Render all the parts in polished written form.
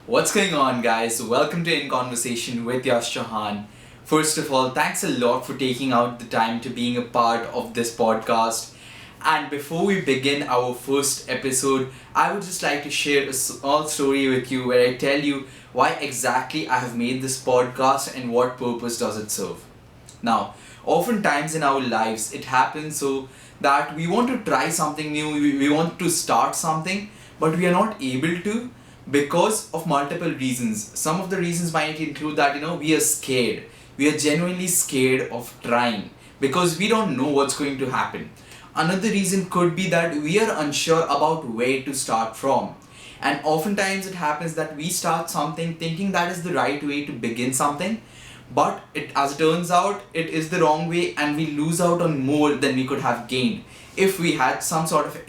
What's going on, guys? Welcome to In Conversation with Yash Chauhan. First of all, thanks a lot for taking out the time to being a part of this podcast. And before we begin our first episode, I would just like to share a small story with you where I tell you why exactly I have made this podcast and what purpose does it serve. Now, oftentimes in our lives, it happens so that we want to try something new, we want to start something, but we are not able to because of multiple reasons. Some of the reasons might include that, we are scared. We are genuinely scared of trying because we don't know what's going to happen. Another reason could be that we are unsure about where to start from. And oftentimes it happens that we start something thinking that is the right way to begin something, but as it turns out, it is the wrong way, and we lose out on more than we could have gained if we had some sort of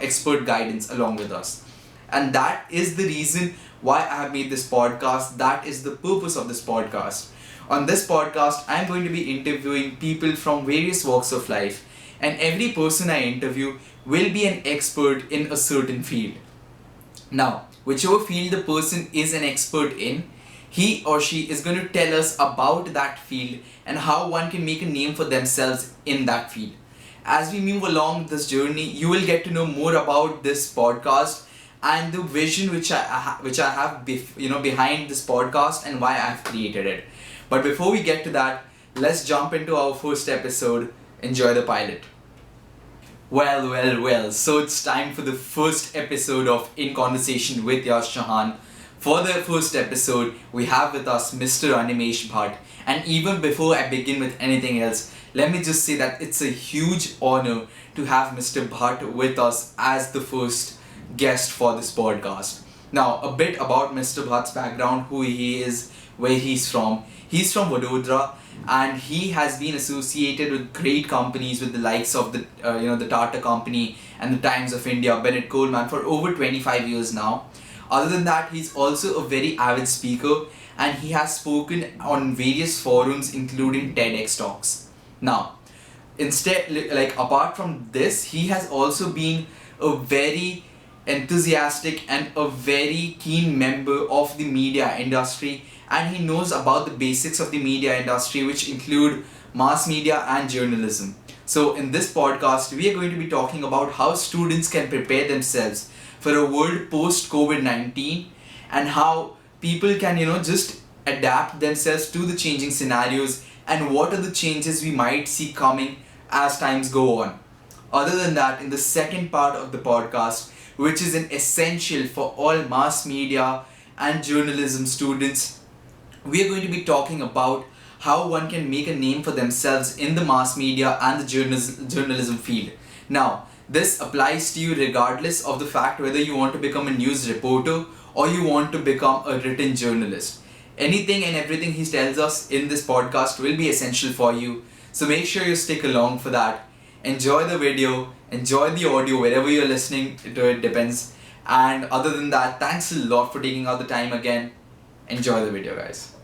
expert guidance along with us. And that is the reason why I have made this podcast. That is the purpose of this podcast. On this podcast, I'm going to be interviewing people from various walks of life, and every person I interview will be an expert in a certain field. Now, whichever field the person is an expert in, he or she is going to tell us about that field and how one can make a name for themselves in that field. As we move along this journey, you will get to know more about this podcast and the vision which I have behind this podcast and why I've created it. But before we get to that, let's jump into our first episode. Enjoy the pilot. Well. So it's time for the first episode of In Conversation with Yash Chauhan. For the first episode, we have with us Mr. Animesh Bhatt. And even before I begin with anything else, let me just say that it's a huge honor to have Mr. Bhatt with us as the first guest for this podcast. Now, a bit about Mr. Bhatt's background, who he is, where he's from. He's from Vadodara, and he has been associated with great companies with the likes of the Tata company and the Times of India, Bennett Coleman for over 25 years now. Other than that, he's also a very avid speaker, and he has spoken on various forums including TEDx talks. Now, instead, like apart from this, he has also been a very enthusiastic and a very keen member of the media industry, and he knows about the basics of the media industry, which include mass media and journalism. So in this podcast, we are going to be talking about how students can prepare themselves for a world post COVID-19, and how people can just adapt themselves to the changing scenarios, and what are the changes we might see coming as times go on. Other than that, in the second part of the podcast, which is an essential for all mass media and journalism students, we are going to be talking about how one can make a name for themselves in the mass media and the journalism field. Now, this applies to you regardless of the fact whether you want to become a news reporter or you want to become a written journalist. Anything and everything he tells us in this podcast will be essential for you. So make sure you stick along for that. Enjoy the video, enjoy the audio wherever you're listening to it, depends. And other than that, thanks a lot for taking out the time again. Enjoy the video, guys.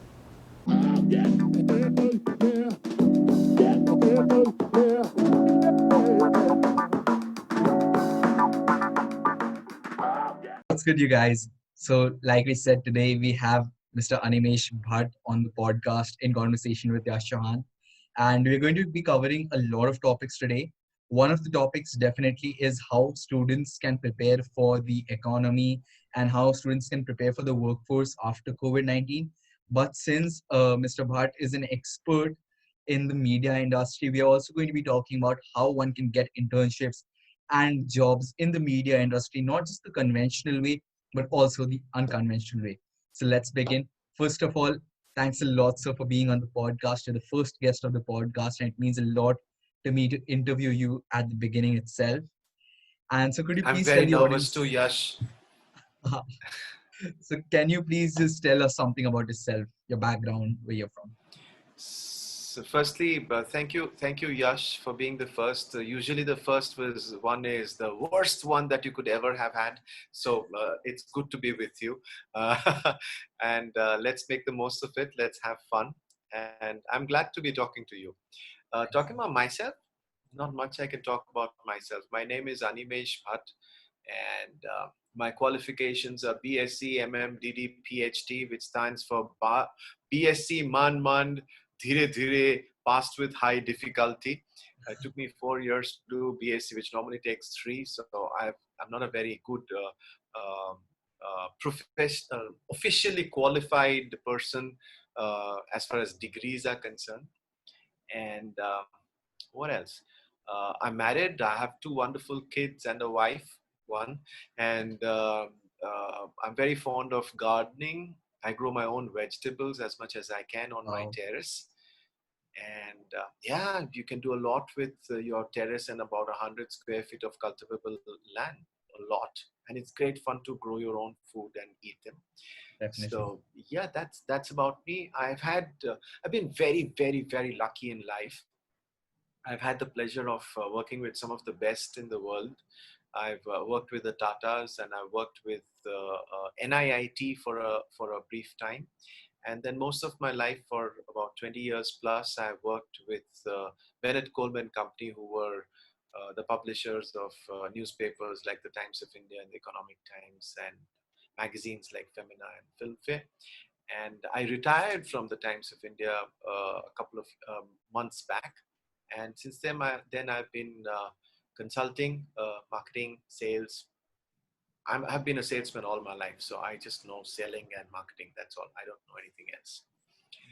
What's good, you guys? So, like we said, today we have Mr. Animesh Bhatt on the podcast in conversation with Yash Chauhan. And we're going to be covering a lot of topics today. One of the topics definitely is how students can prepare for the economy and how students can prepare for the workforce after COVID-19. But since Mr. Bhatt is an expert in the media industry, we are also going to be talking about how one can get internships and jobs in the media industry, not just the conventional way, but also the unconventional way. So let's begin. First of all, thanks a lot, sir, for being on the podcast. You're the first guest of the podcast, and it means a lot to me to interview you at the beginning itself. And so, could you I'm please tell very the nervous audience? too, Yash. So, can you please just tell us something about yourself, your background, where you're from? So firstly, thank you, Yash, for being the first. Usually, the first was one is the worst one that you could ever have had. So it's good to be with you, and let's make the most of it. Let's have fun, and I'm glad to be talking to you. Talking about myself, not much I can talk about myself. My name is Animesh Bhatt, And my qualifications are BSc, MMDD, PhD, which stands for BSc Man Man Dhire Dhire, passed with high difficulty. It took me 4 years to do BSc, which normally takes 3. So I'm not a very good professional, officially qualified person as far as degrees are concerned. And what else? I'm married. I have 2 wonderful kids and a wife, one. And I'm very fond of gardening. I grow my own vegetables as much as I can on my Wow. terrace. And yeah, you can do a lot with your terrace and about 100 square feet of cultivable land. A lot. And it's great fun to grow your own food and eat them. Definitely. So yeah, that's about me. I've been very, very, very lucky in life. I've had the pleasure of working with some of the best in the world. I've worked with the Tatas, and I've worked with NIIT for a brief time. And then most of my life, for about 20 years plus, I worked with Bennett Coleman Company, who were the publishers of newspapers like the Times of India and the Economic Times, and magazines like Femina and Filmfare. And I retired from the Times of India a couple of months back. And since then I've been consulting, marketing, sales. I've been a salesman all my life, so I just know selling and marketing. That's all. I don't know anything else.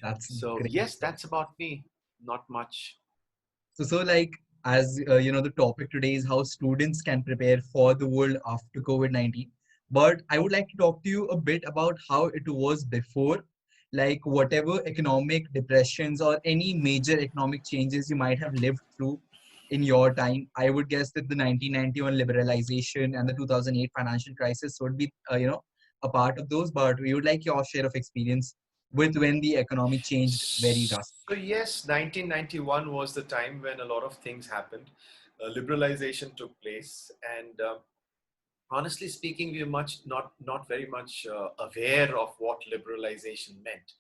That's So great. yes, that's about me. Not much. So like as the topic today is how students can prepare for the world after COVID-19. But I would like to talk to you a bit about how it was before, like whatever economic depressions or any major economic changes you might have lived through in your time. I would guess that the 1991 liberalization and the 2008 financial crisis would be, a part of those. But we would like your share of experience with when the economy changed very So drastically. yes, 1991 was the time when a lot of things happened. Liberalization took place, and honestly speaking, we are not very much aware of what liberalization meant.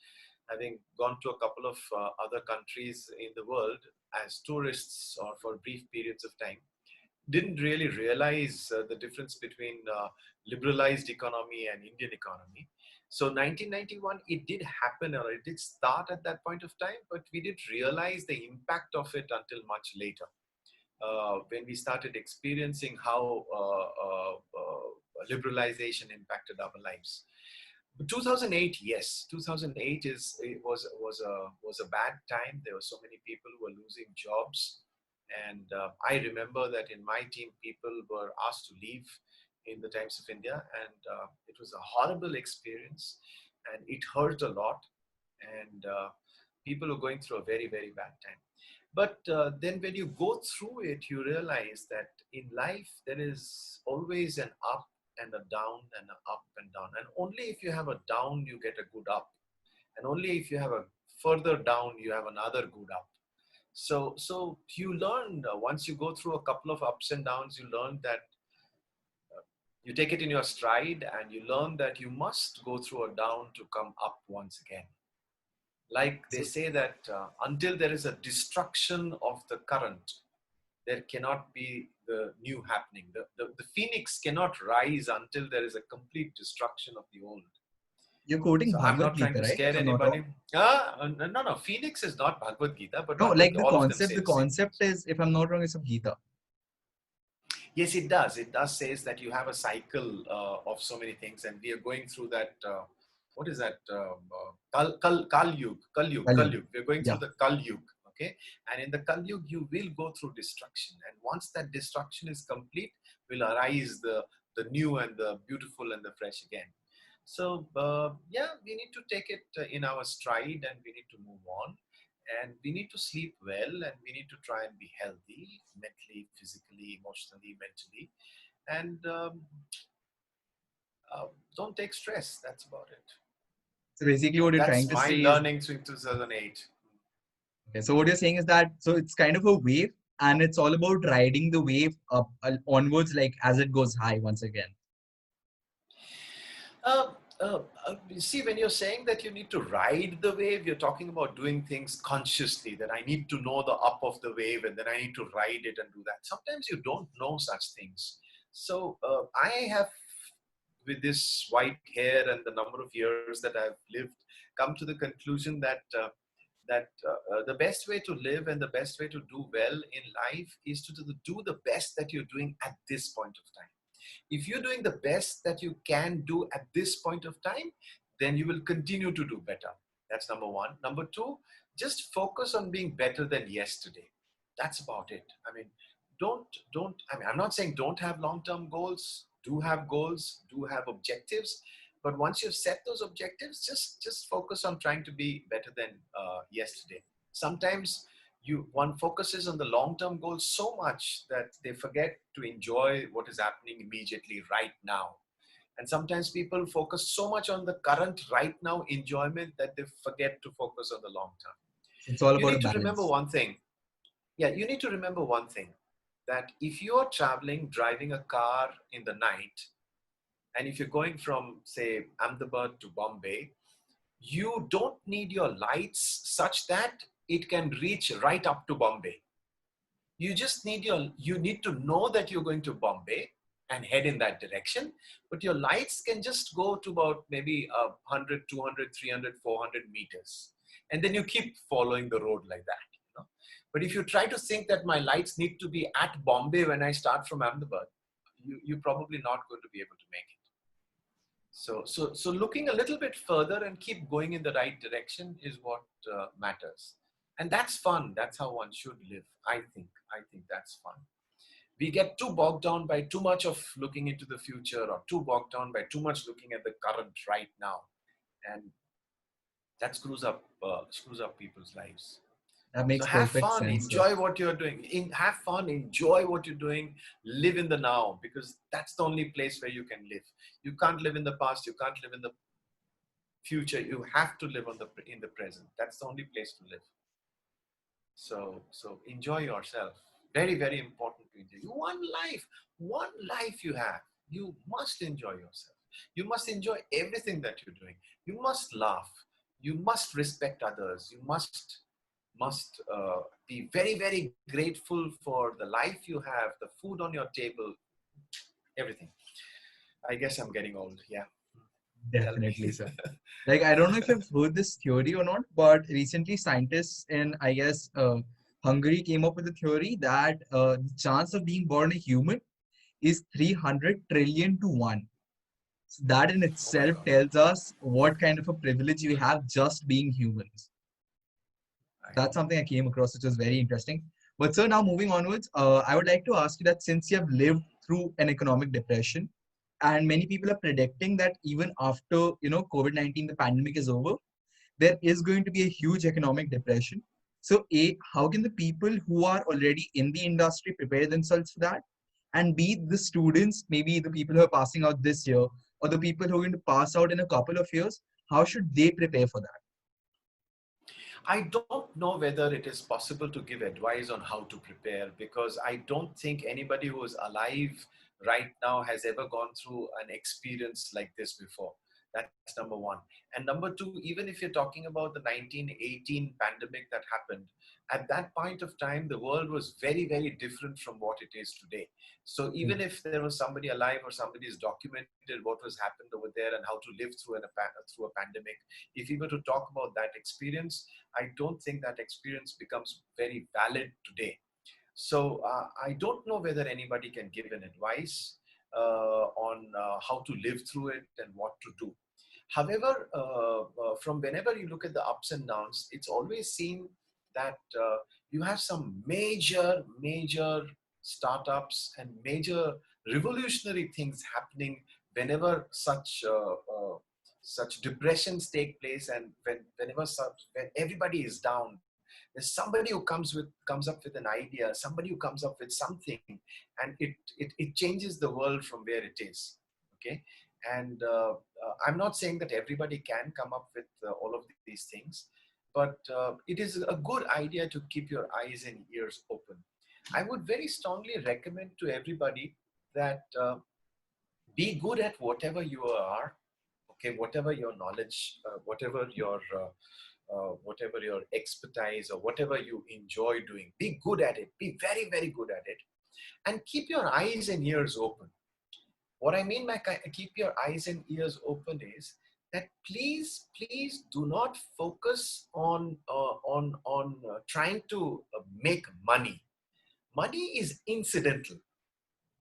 Having gone to a couple of other countries in the world as tourists or for brief periods of time, didn't really realize the difference between liberalized economy and Indian economy. So 1991, it did happen, or it did start at that point of time, but we didn't realize the impact of it until much later, when we started experiencing how liberalization impacted our lives. 2008, yes, 2008 was a bad time. There were so many people who were losing jobs, and I remember that in my team, people were asked to leave in the Times of India, and it was a horrible experience, and it hurt a lot, and people were going through a very, very bad time. But then when you go through it, you realize that in life there is always an up and a down and an up and down. And only if you have a down, you get a good up. And only if you have a further down, you have another good up. So you learn, once you go through a couple of ups and downs, you learn that you take it in your stride, and you learn that you must go through a down to come up once again. Like they So say that until there is a destruction of the current, there cannot be the new happening. The phoenix cannot rise until there is a complete destruction of the old. you're quoting So I'm Bhagavad not trying Gita, to right? scare If I'm not wrong. anybody. No. Phoenix is not Bhagavad Gita, but No, like all of them say the the same concept things. is, if I'm not wrong, it's of Gita. Yes, it does. It does says that you have a cycle of so many things, and we are going through that. What is that? Kal Kalyug. Yug. We're going through Yeah. the Kal Yug. Okay, and in the Kal Yug, you will go through destruction, and once that destruction is complete, will arise the new and the beautiful and the fresh again. So yeah, we need to take it in our stride, and we need to move on, and we need to sleep well, and we need to try and be healthy mentally, physically, emotionally, mentally, and don't take stress. That's about it. So basically, what you're trying That's to my say is, learning through 2008. okay, so what you're saying is that so it's kind of a wave, and it's all about riding the wave up onwards, like as it goes high once again. You see, when you're saying that you need to ride the wave, you're talking about doing things consciously, that I need to know the up of the wave, and then I need to ride it and do that. Sometimes you don't know such things. So I have, with this white hair and the number of years that I've lived, come to the conclusion that the best way to live and the best way to do well in life is to do the best that you're doing at this point of time. If you're doing the best that you can do at this point of time, then you will continue to do better. That's number one. Number two, just focus on being better than yesterday. That's about it. I mean, I mean, I'm not saying don't have long-term goals. Do have goals, do have objectives. But once you've set those objectives, just focus on trying to be better than yesterday. Sometimes one focuses on the long-term goals so much that they forget to enjoy what is happening immediately right now. And sometimes people focus so much on the current right now enjoyment that they forget to focus on the long term. It's all You about a need to remember balance. one thing. Yeah, you need to remember one thing, that if you're traveling, driving a car in the night, and if you're going from, say, Ahmedabad to Bombay, you don't need your lights such that it can reach right up to Bombay. You need to know that you're going to Bombay and head in that direction, but your lights can just go to about maybe 100, 200, 300, 400 meters, and then you keep following the road like that, you know? But if you try to think that my lights need to be at Bombay when I start from Ahmedabad, you're probably not going to be able to make it. So looking a little bit further and keep going in the right direction is what matters. And that's fun. That's how one should live. I think that's fun. We get too bogged down by too much of looking into the future, or too bogged down by too much looking at the current right now. And that screws up people's lives. That So makes have perfect fun, sense, sir. enjoy what you're doing. Have fun, enjoy what you're doing, live in the now, because that's the only place where you can live. You can't live in the past, you can't live in the future. You have to live in the present. That's the only place to live. So enjoy yourself. Very, very important to enjoy. One life you have. You must enjoy yourself. You must enjoy everything that you're doing. You must laugh. You must respect others. You must be very, very grateful for the life you have, the food on your table, everything. I guess I'm getting old. Yeah, tell me. Definitely, sir. Like, I don't know if you've heard this theory or not, but recently scientists in, I guess, Hungary came up with a theory that the chance of being born a human is 300 trillion to 1. So that in Oh my itself God. tells us what kind of a privilege we have just being humans. Right. That's something I came across, which was very interesting. But sir, now moving onwards, I would like to ask you that since you have lived through an economic depression, and many people are predicting that even after COVID-19, the pandemic is over, there is going to be a huge economic depression. So, A, how can the people who are already in the industry prepare themselves for that? And B, the students, maybe the people who are passing out this year, or the people who are going to pass out in a couple of years, how should they prepare for that? I don't know whether it is possible to give advice on how to prepare, because I don't think anybody who is alive right now has ever gone through an experience like this before. That's number one. And number two, even if you're talking about the 1918 pandemic that happened, at that point of time, the world was very, very different from what it is today. So even if there was somebody alive or somebody has documented what was happened over there and how to live through a pandemic, if we were to talk about that experience, I don't think that experience becomes very valid today. So I don't know whether anybody can give an advice on how to live through it and what to do. However, from whenever you look at the ups and downs, it's always seen that you have some major startups and major revolutionary things happening whenever such depressions take place, and when everybody is down, there's somebody who comes up with an idea, somebody who comes up with something, and it changes the world from where it is. Okay. And I'm not saying that everybody can come up with all of these things, but it is a good idea to keep your eyes and ears open. I would very strongly recommend to everybody that be good at whatever you are. Okay, whatever your knowledge, whatever your expertise, or whatever you enjoy doing, be good at it. Be very, very good at it, and keep your eyes and ears open. What I mean by keep your eyes and ears open is that please, please do not focus on trying to make money. Money is incidental.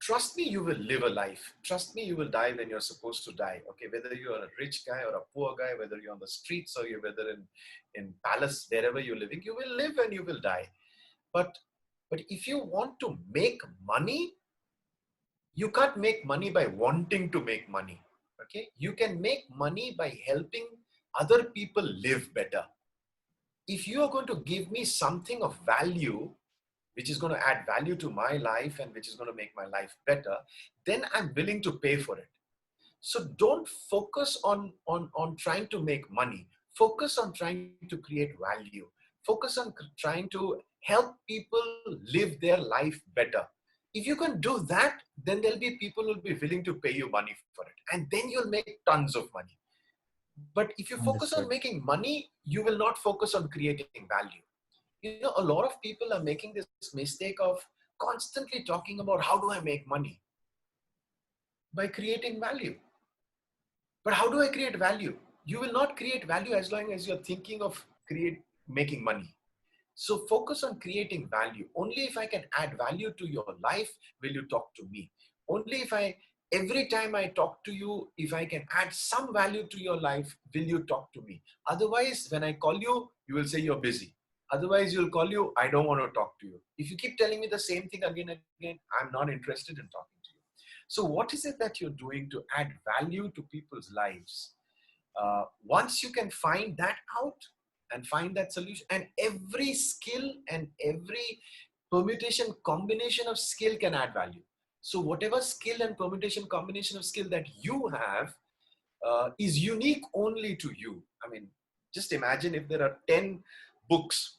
Trust me, you will live a life. Trust me, you will die when you're supposed to die. Okay, whether you're a rich guy or a poor guy, whether you're on the streets or you're whether in palace, wherever you're living, you will live and you will die. But but if you want to make money, you can't make money by wanting to make money. Okay, you can make money by helping other people live better. If you are going to give me something of value, which is going to add value to my life and which is going to make my life better, then I'm willing to pay for it. So don't focus on trying to make money. Focus on trying to create value. Focus on trying to help people live their life better. If you can do that, then there'll be people who will be willing to pay you money for it. And then you'll make tons of money. But if you focus on Understood. making money, you will not focus on creating value. You know, a lot of people are making this mistake of constantly talking about how do I make money? By creating value. But how do I create value? You will not create value as long as you're thinking of making money. So focus on creating value. Only if I can add value to your life will you talk to me. Only if every time I talk to you, if I can add some value to your life, will you talk to me. Otherwise, when I call you, you will say you're busy. Otherwise, you'll call you, I don't want to talk to you. If you keep telling me the same thing again and again, I'm not interested in talking to you. So what is it that you're doing to add value to people's lives? Once you can find that out and find that solution, and every skill and every permutation combination of skill can add value. So whatever skill and permutation combination of skill that you have is unique only to you. I mean, just imagine if there are 10 books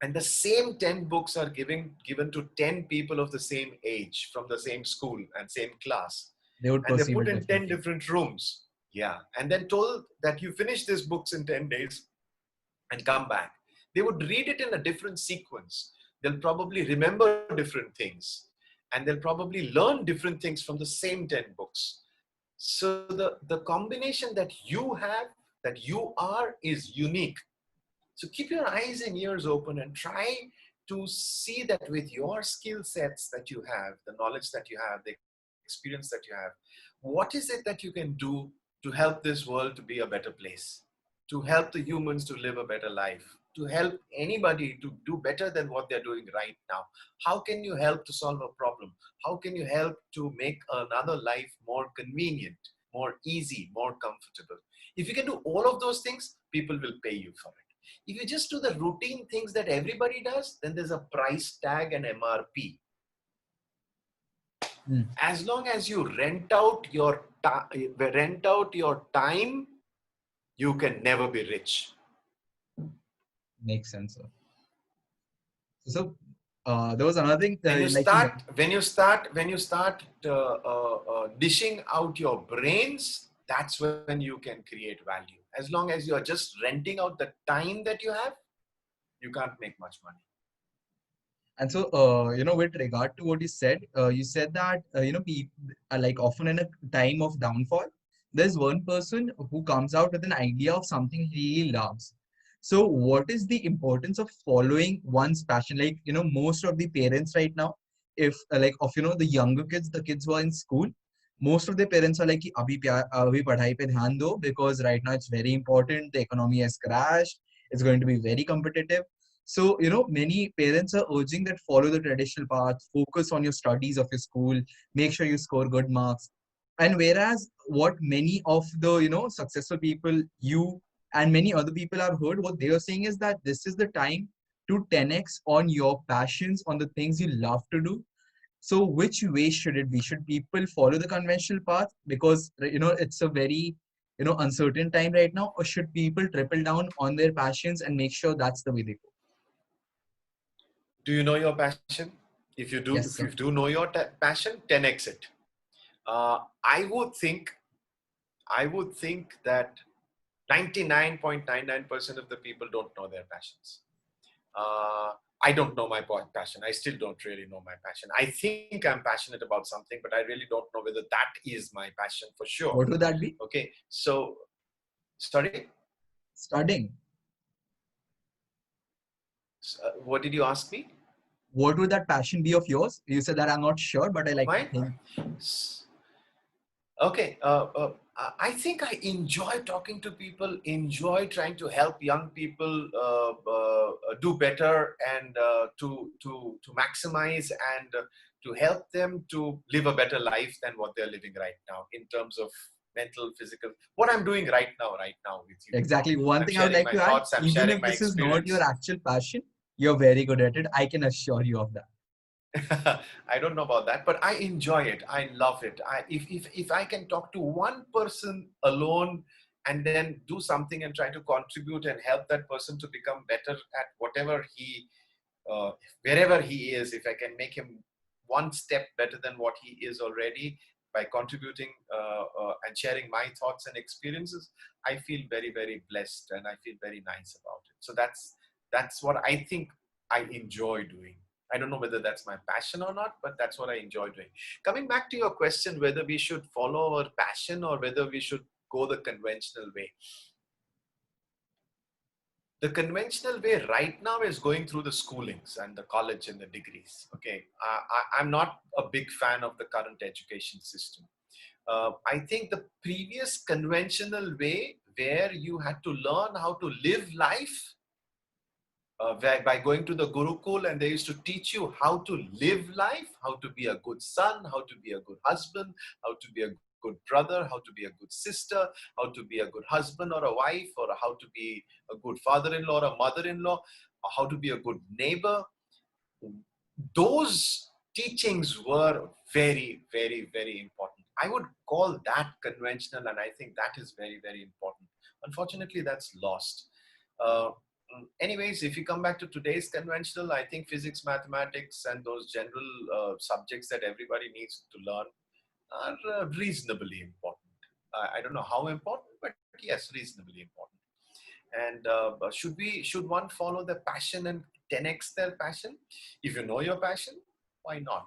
and the same 10 books are given to 10 people of the same age from the same school and same class, They would and they're perceive put it in 10 differently. different rooms. Yeah, and then told that you finish these books in 10 days and come back. They would read it in a different sequence. They'll probably remember different things, and they'll probably learn different things from the same 10 books. So the combination that you have, that you are, is unique. So keep your eyes and ears open and try to see that with your skill sets that you have, the knowledge that you have, the experience that you have, what is it that you can do to help this world to be a better place, to help the humans to live a better life, to help anybody to do better than what they're doing right now. How can you help to solve a problem? How can you help to make another life more convenient, more easy, more comfortable? If you can do all of those things, people will pay you for it. If you just do the routine things that everybody does, then there's a price tag and MRP. Hmm. As long as you rent out your time, you can never be rich. Makes sense, sir. So, there was another thing, When you like you start, mentioned. dishing out your brains, that's when you can create value. As long as you're just renting out the time that you have, you can't make much money. And so, with regard to what you said that, people like often in a time of downfall, there's one person who comes out with an idea of something he really loves. So, what is the importance of following one's passion? Like, most of the parents right now, if like of the younger kids, the kids who are in school, most of the parents are like, "कि abhi padhai pe dhyan do," because right now it's very important. The economy has crashed. It's going to be very competitive. So, many parents are urging that follow the traditional path, focus on your studies of your school, make sure you score good marks. And whereas what many of the, successful people, you and many other people have heard, what they are saying is that this is the time to 10x on your passions, on the things you love to do. So which way should it be? Should people follow the conventional path because, it's a very, uncertain time right now, or should people triple down on their passions and make sure that's the way they go? Do you know your passion? If Yes, you sir. do know your passion, 10x it. Uh, I would think, that 99.99% of the people don't know their passions. I don't know my passion. I still don't really know my passion. I think I'm passionate about something, but I really don't know whether that is my passion for sure. What would that be? Okay. So, sorry, Studying. what did you ask me? What would that passion be of yours? You said that I'm not sure, but I Of like to mine? think. Okay. I think I enjoy talking to people, enjoy trying to help young people do better and to maximize and to help them to live a better life than what they're living right now in terms of mental, physical. What I'm doing right now with you. You know, Exactly. One I'm thing I would sharing like my to add, thoughts. I'm even sharing if my this is not your experience. actual passion, you're very good at it. I can assure you of that. I don't know about that, but I enjoy it. I love it. If I can talk to one person alone and then do something and try to contribute and help that person to become better at whatever uh, wherever he is, if I can make him one step better than what he is already by contributing and sharing my thoughts and experiences, I feel very, very blessed and I feel very nice about it. So that's what I think I enjoy doing. I don't know whether that's my passion or not, but that's what I enjoy doing. Coming back to your question, whether we should follow our passion or whether we should go the conventional way. The conventional way right now is going through the schoolings and the college and the degrees. Okay, I'm not a big fan of the current education system. I think the previous conventional way, where you had to learn how to live life by going to the Gurukul, and they used to teach you how to live life, how to be a good son, how to be a good husband, how to be a good brother, how to be a good sister, how to be a good husband or a wife, or how to be a good father-in-law or a mother-in-law, or how to be a good neighbor. Those teachings were very, very, very important. I would call that conventional, and I think that is very, very important. Unfortunately, that's lost. Uh, Anyways, if you come back to today's conventional, I think physics, mathematics, and those general subjects that everybody needs to learn are reasonably important. I don't know how important, but yes, reasonably important. And should one follow their passion and 10x their passion? If you know your passion, why not?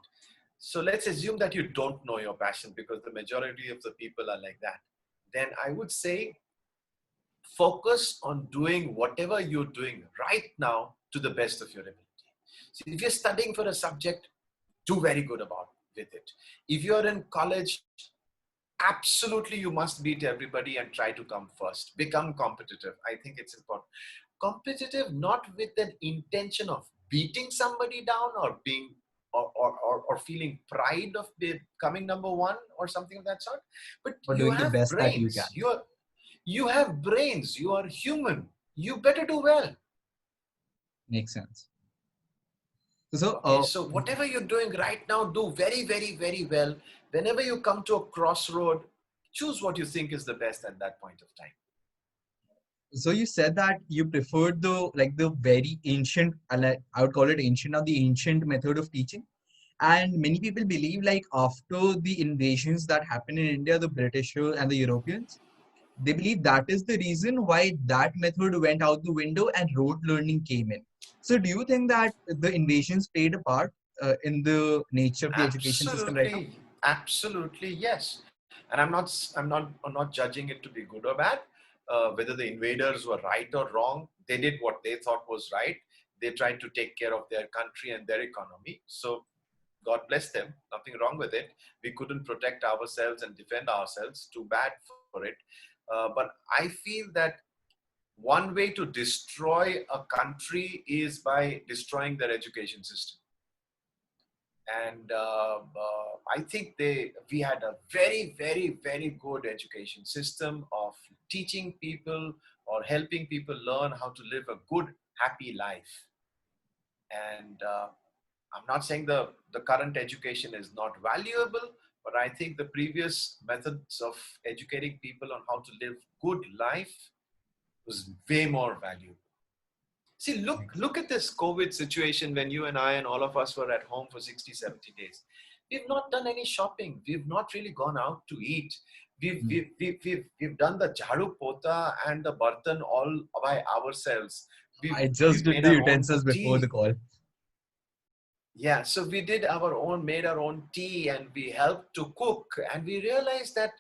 So let's assume that you don't know your passion, because the majority of the people are like that. Then I would say focus on doing whatever you're doing right now to the best of your ability. So if you're studying for a subject, do very good about with it. If you're in college, absolutely you must beat everybody and try to come first. Become competitive. I think it's important. Competitive not with an intention of beating somebody down or being or feeling pride of becoming number one or something of that sort, but For you doing the have best that you brains. can. You have brains. You are human. You better do well. Makes sense. So, Okay, so whatever you're doing right now, do very, very, very well. Whenever you come to a crossroad, choose what you think is the best at that point of time. so you said that you preferred the very ancient, I would call it ancient now, the ancient method of teaching. And many people believe like after the invasions that happened in India, the British and the Europeans, they believe that is the reason why that method went out the window and rote learning came in. So do you think that the invasions played a part in the nature of the education system right now? Absolutely, absolutely, yes. And I'm not judging it to be good or bad. Whether the invaders were right or wrong, they did what they thought was right. They tried to take care of their country and their economy. So God bless them. Nothing wrong with it. We couldn't protect ourselves and defend ourselves. Too bad for it. But I feel that one way to destroy a country is by destroying their education system. And I think we had a very, very, very good education system of teaching people or helping people learn how to live a good, happy life. And I'm not saying the current education is not valuable, but I think the previous methods of educating people on how to live good life was way more valuable. See, look at this COVID situation when you and I and all of us were at home for 60, 70 days. We've not done any shopping. We've not really gone out to eat. We've done the jharu pota and the bartan all by ourselves. I just We've did made the our own utensils before the tea. call. Yeah, so we made our own tea, and we helped to cook. And we realized that,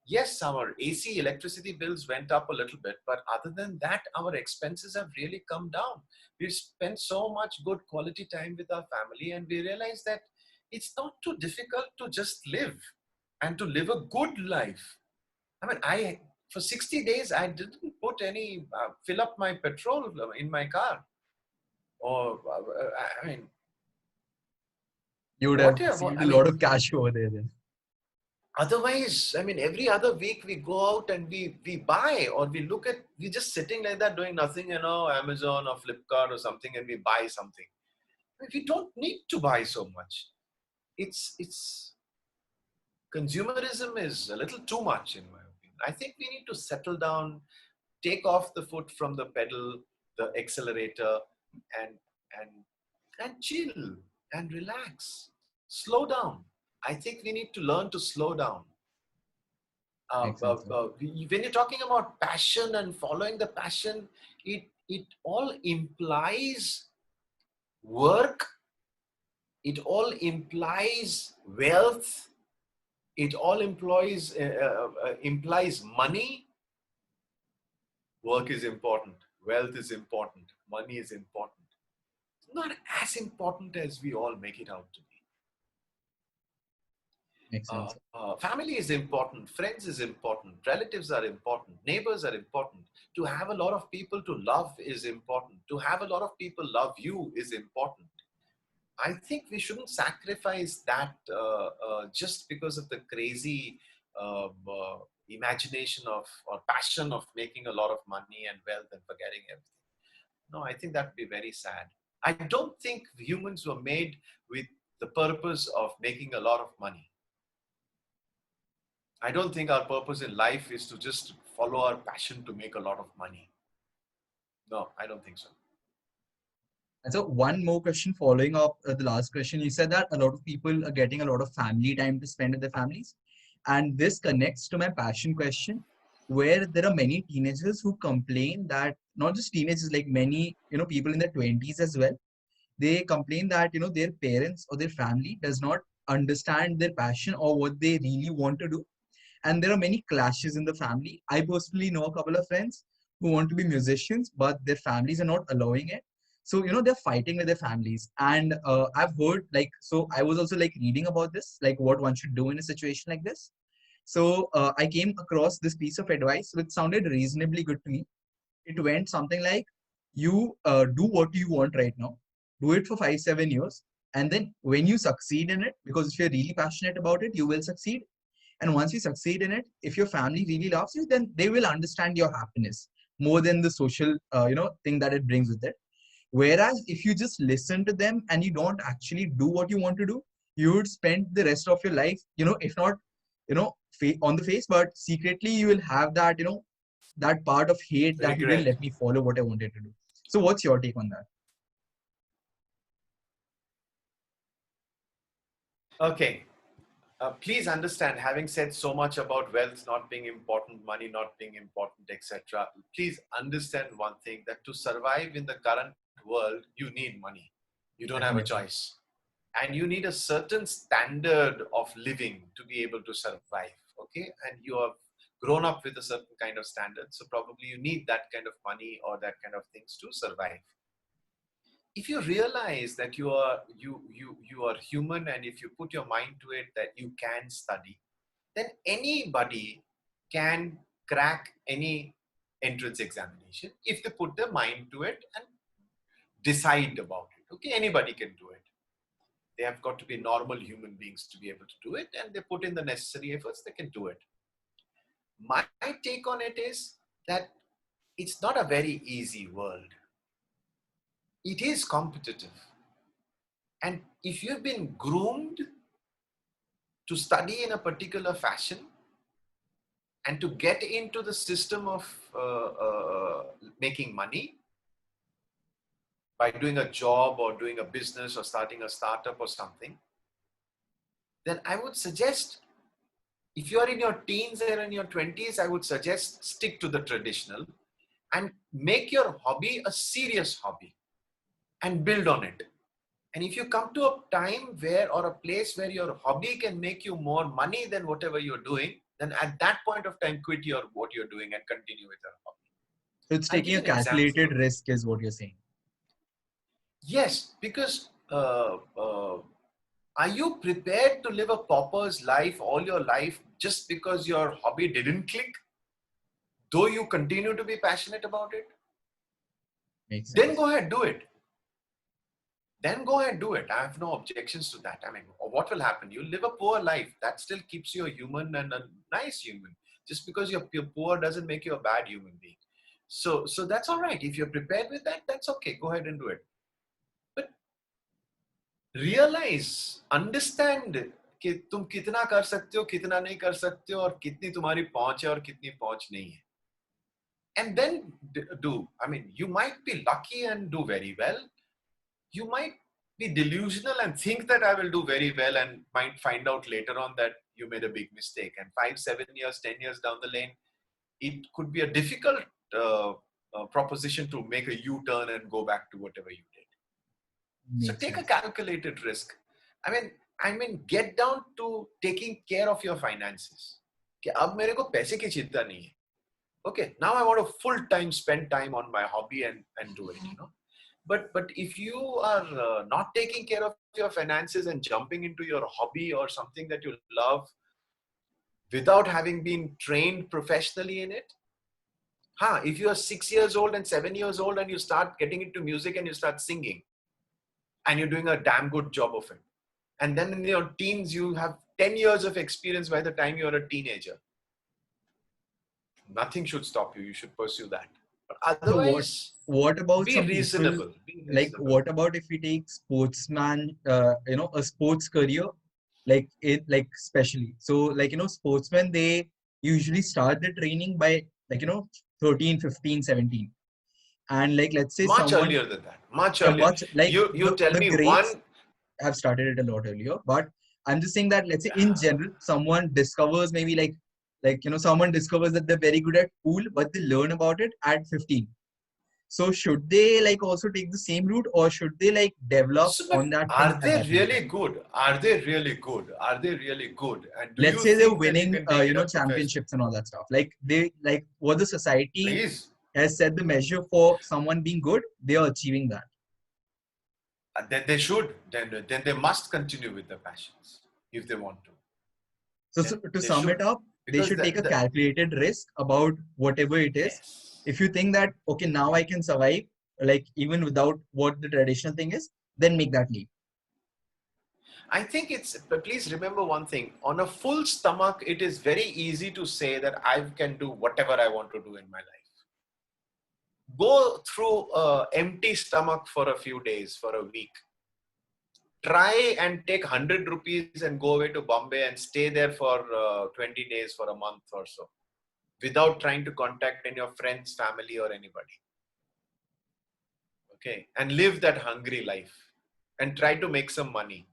yes, our AC electricity bills went up a little bit, but other than that, our expenses have really come down. We've spent so much good quality time with our family, and we realized that it's not too difficult to just live and to live a good life. I mean, for 60 days, I didn't fill up my petrol in my car. Or, I mean, You would have what, saved I a lot mean, of cash over there then. otherwise, I mean, every other week we go out and we buy, or we just sitting like that doing nothing, Amazon or Flipkart or something, and we buy something. I mean, we don't need to buy so much. It's consumerism is a little too much in my opinion. I think we need to settle down, take off the foot from the pedal, the accelerator, and and and chill and relax. Slow down. I think we need to learn to slow down. Makes sense, sir. When you're talking about passion and following the passion, it all implies work, it all implies wealth, it all implies money. Work is important, wealth is important, money is important. It's not as important as we all make it out to be. Makes sense. Family is important, friends is important, relatives are important, neighbors are important. To have a lot of people to love is important. To have a lot of people love you is important. I think we shouldn't sacrifice that just because of the crazy imagination of or passion of making a lot of money and wealth and forgetting everything. No, I think that would be very sad. I don't think humans were made with the purpose of making a lot of money. I don't think our purpose in life is to just follow our passion to make a lot of money. No, I don't think so. And so one more question following up the last question. You said that a lot of people are getting a lot of family time to spend with their families. And this connects to my passion question, where there are many teenagers who complain that, not just teenagers, like many, people in their 20s as well, they complain that, their parents or their family does not understand their passion or what they really want to do. And there are many clashes in the family. I personally know a couple of friends who want to be musicians, but their families are not allowing it. So they're fighting with their families. And I've heard, like, so I was also like reading about this, like what one should do in a situation like this. So I came across this piece of advice which sounded reasonably good to me. It went something like, you do what you want right now, do it for 5 7 years, and then when you succeed in it, because if you're really passionate about it, you will succeed. And once you succeed in it, if your family really loves you, then they will understand your happiness more than the social, thing that it brings with it. Whereas if you just listen to them and you don't actually do what you want to do, you would spend the rest of your life, if not, on the face, but secretly you will have that, that part of hate that you didn't Regret. let me follow what I wanted to do. So what's your take on that? Okay. Please understand, having said so much about wealth not being important, money not being important, etc., please understand one thing, that to survive in the current world, you need money. You don't have a Definitely. choice. And you need a certain standard of living to be able to survive. Okay. And you have grown up with a certain kind of standard. So probably you need that kind of money or that kind of things to survive. If you realize that you are human, and if you put your mind to it that you can study, then anybody can crack any entrance examination if they put their mind to it and decide about it. Okay, anybody can do it. They have got to be normal human beings to be able to do it, and they put in the necessary efforts, they can do it. My take on it is that it's not a very easy world. It is competitive. And if you've been groomed to study in a particular fashion and to get into the system of making money by doing a job or doing a business or starting a startup or something, then I would suggest, if you are in your teens or in your 20s, I would suggest stick to the traditional and make your hobby a serious hobby and build on it. And if you come to a time where, or a place where your hobby can make you more money than whatever you're doing, then at that point of time, quit what you're doing and continue with your hobby. So it's I'll taking give you a an example. calculated risk, is what you're saying. Yes, because are you prepared to live a pauper's life all your life just because your hobby didn't click? Though you continue to be passionate about it, Makes then sense. go ahead, do it. Then go ahead, do it. I have no objections to that. I mean, what will happen? You live a poor life. That still keeps you a human and a nice human. Just because you're poor doesn't make you a bad human being. So that's all right. If you're prepared with that, that's okay. Go ahead and do it. But realize, understand कि तुम कितना कर सकते हो, कितना नहीं कर सकते हो, और कितनी तुम्हारी पहुंच है और कितनी पहुंच नहीं है. And then do. I mean, you might be lucky and do very well. You might be delusional and think that I will do very well, and might find out later on that you made a big mistake. And 5, 7 years, 10 years down the lane, it could be a difficult proposition to make a U-turn and go back to whatever you did. So Makes take a sense. calculated risk. I mean, get down to taking care of your finances. कि अब मेरे को पैसे की चिंता नहीं है. Okay, now I want to full time spend time on my hobby and do it. But if you are not taking care of your finances and jumping into your hobby or something that you love without having been trained professionally in it, if you are 6 years old and 7 years old and you start getting into music and you start singing and you're doing a damn good job of it, and then in your teens you have 10 years of experience by the time you're a teenager, nothing should stop you. You should pursue that. But So otherwise, what about be some people, reasonable. Be like reasonable. what about if we take sportsman, a sports career, like it, like especially. So like, sportsmen, they usually start the training by like, 13, 15, 17. And like, let's say Much someone, earlier than that. Much yeah, earlier. much like You tell the me greats one. have started it a lot earlier, but I'm just saying that, let's say in Yeah. general, someone discovers maybe like, someone discovers that they're very good at pool, but they learn about it at 15. So should they like also take the same route, or should they like develop So, on but that thing are at they that point of really time? good? Are they really good? Are they really good? And do Let's you say they're think that you winning, can take it up professionally? championships and all that stuff. Like they like what the society Please. has set the measure for someone being good, they are achieving that. Then they should. Then they must continue with their passions if they want to. So, Then to they sum it should. up, they Because should take a calculated risk about whatever it is. yes. If you think that, okay, now I can survive, like even without what the traditional thing is, then make that leap. I think but please remember one thing. On a full stomach, it is very easy to say that I can do whatever I want to do in my life. Go through an empty stomach for a few days, for a week. Try and take 100 rupees and go away to Bombay and stay there for 20 days, for a month or so, without trying to contact any of your friends, family, or anybody. Okay, and live that hungry life and try to make some money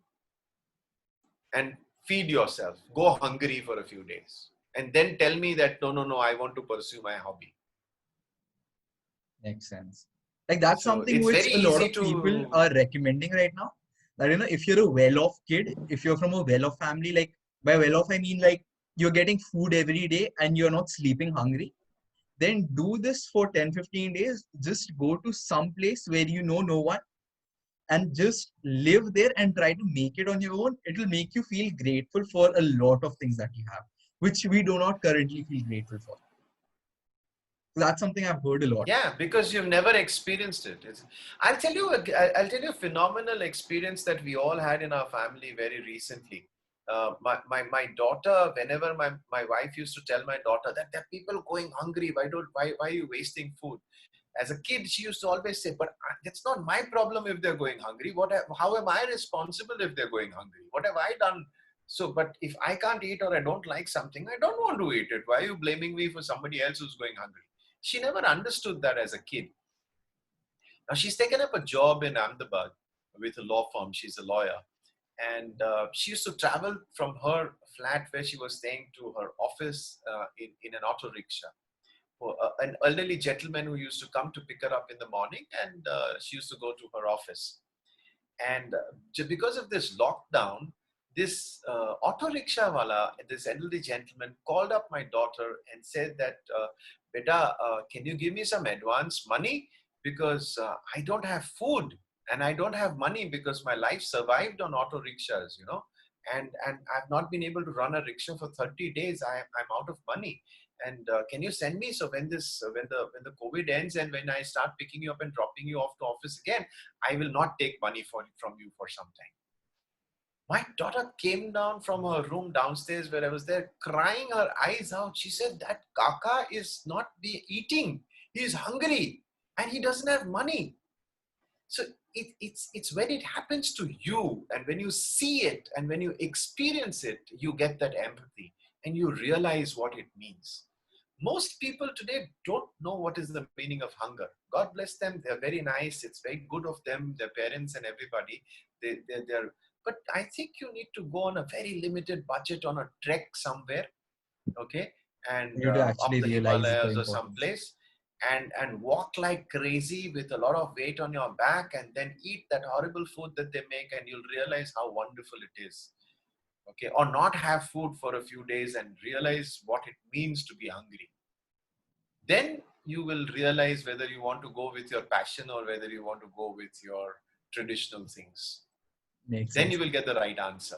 and feed yourself. Go hungry for a few days and then tell me that no, I want to pursue my hobby. Makes sense. Like that's So something it's which very a lot easy of people to. are recommending right now. That if you're a well-off kid, if you're from a well-off family, like by well-off I mean like you're getting food every day and you're not sleeping hungry, then do this for 10, 15 days. Just go to some place where you know no one and just live there and try to make it on your own. It will make you feel grateful for a lot of things that you have, which we do not currently feel grateful for. So that's something I've heard a lot. Yeah, because you've never experienced it. I'll tell you a phenomenal experience that we all had in our family very recently. My daughter, whenever my wife used to tell my daughter that there are people going hungry, why are you wasting food? As a kid, she used to always say, but it's not my problem if they're going hungry. How am I responsible if they're going hungry? What have I done? So, but if I can't eat or I don't like something, I don't want to eat it. Why are you blaming me for somebody else who's going hungry? She never understood that as a kid. Now she's taken up a job in Ahmedabad with a law firm. She's a lawyer. And she used to travel from her flat where she was staying to her office in an auto rickshaw. An elderly gentleman who used to come to pick her up in the morning, and she used to go to her office. And just because of this lockdown, this auto rickshaw wala, this elderly gentleman, called up my daughter and said that, Beta, can you give me some advance money? Because I don't have food and I don't have money because my life survived on auto rickshaws, you know. And I've not been able to run a rickshaw for 30 days. I'm out of money. And can you send me, so when this when the COVID ends and when I start picking you up and dropping you off to office again, I will not take money from you for some time. My daughter came down from her room downstairs where I was there, crying her eyes out. She said that Kaka is not be eating. He is hungry and he doesn't have money. So it's when it happens to you and when you see it and when you experience it, you get that empathy and you realize what it means. Most people today don't know what is the meaning of hunger. God bless them. They're very nice. It's very good of them, their parents and everybody. They're, but I think you need to go on a very limited budget on a trek somewhere, okay, and You to up actually the realize the Himalayas or importance. someplace, and walk like crazy with a lot of weight on your back, and then eat that horrible food that they make, and you'll realize how wonderful it is. Okay, or not have food for a few days and realize what it means to be hungry. Then you will realize whether you want to go with your passion or whether you want to go with your traditional things. Makes Then you sense. will get the right answer.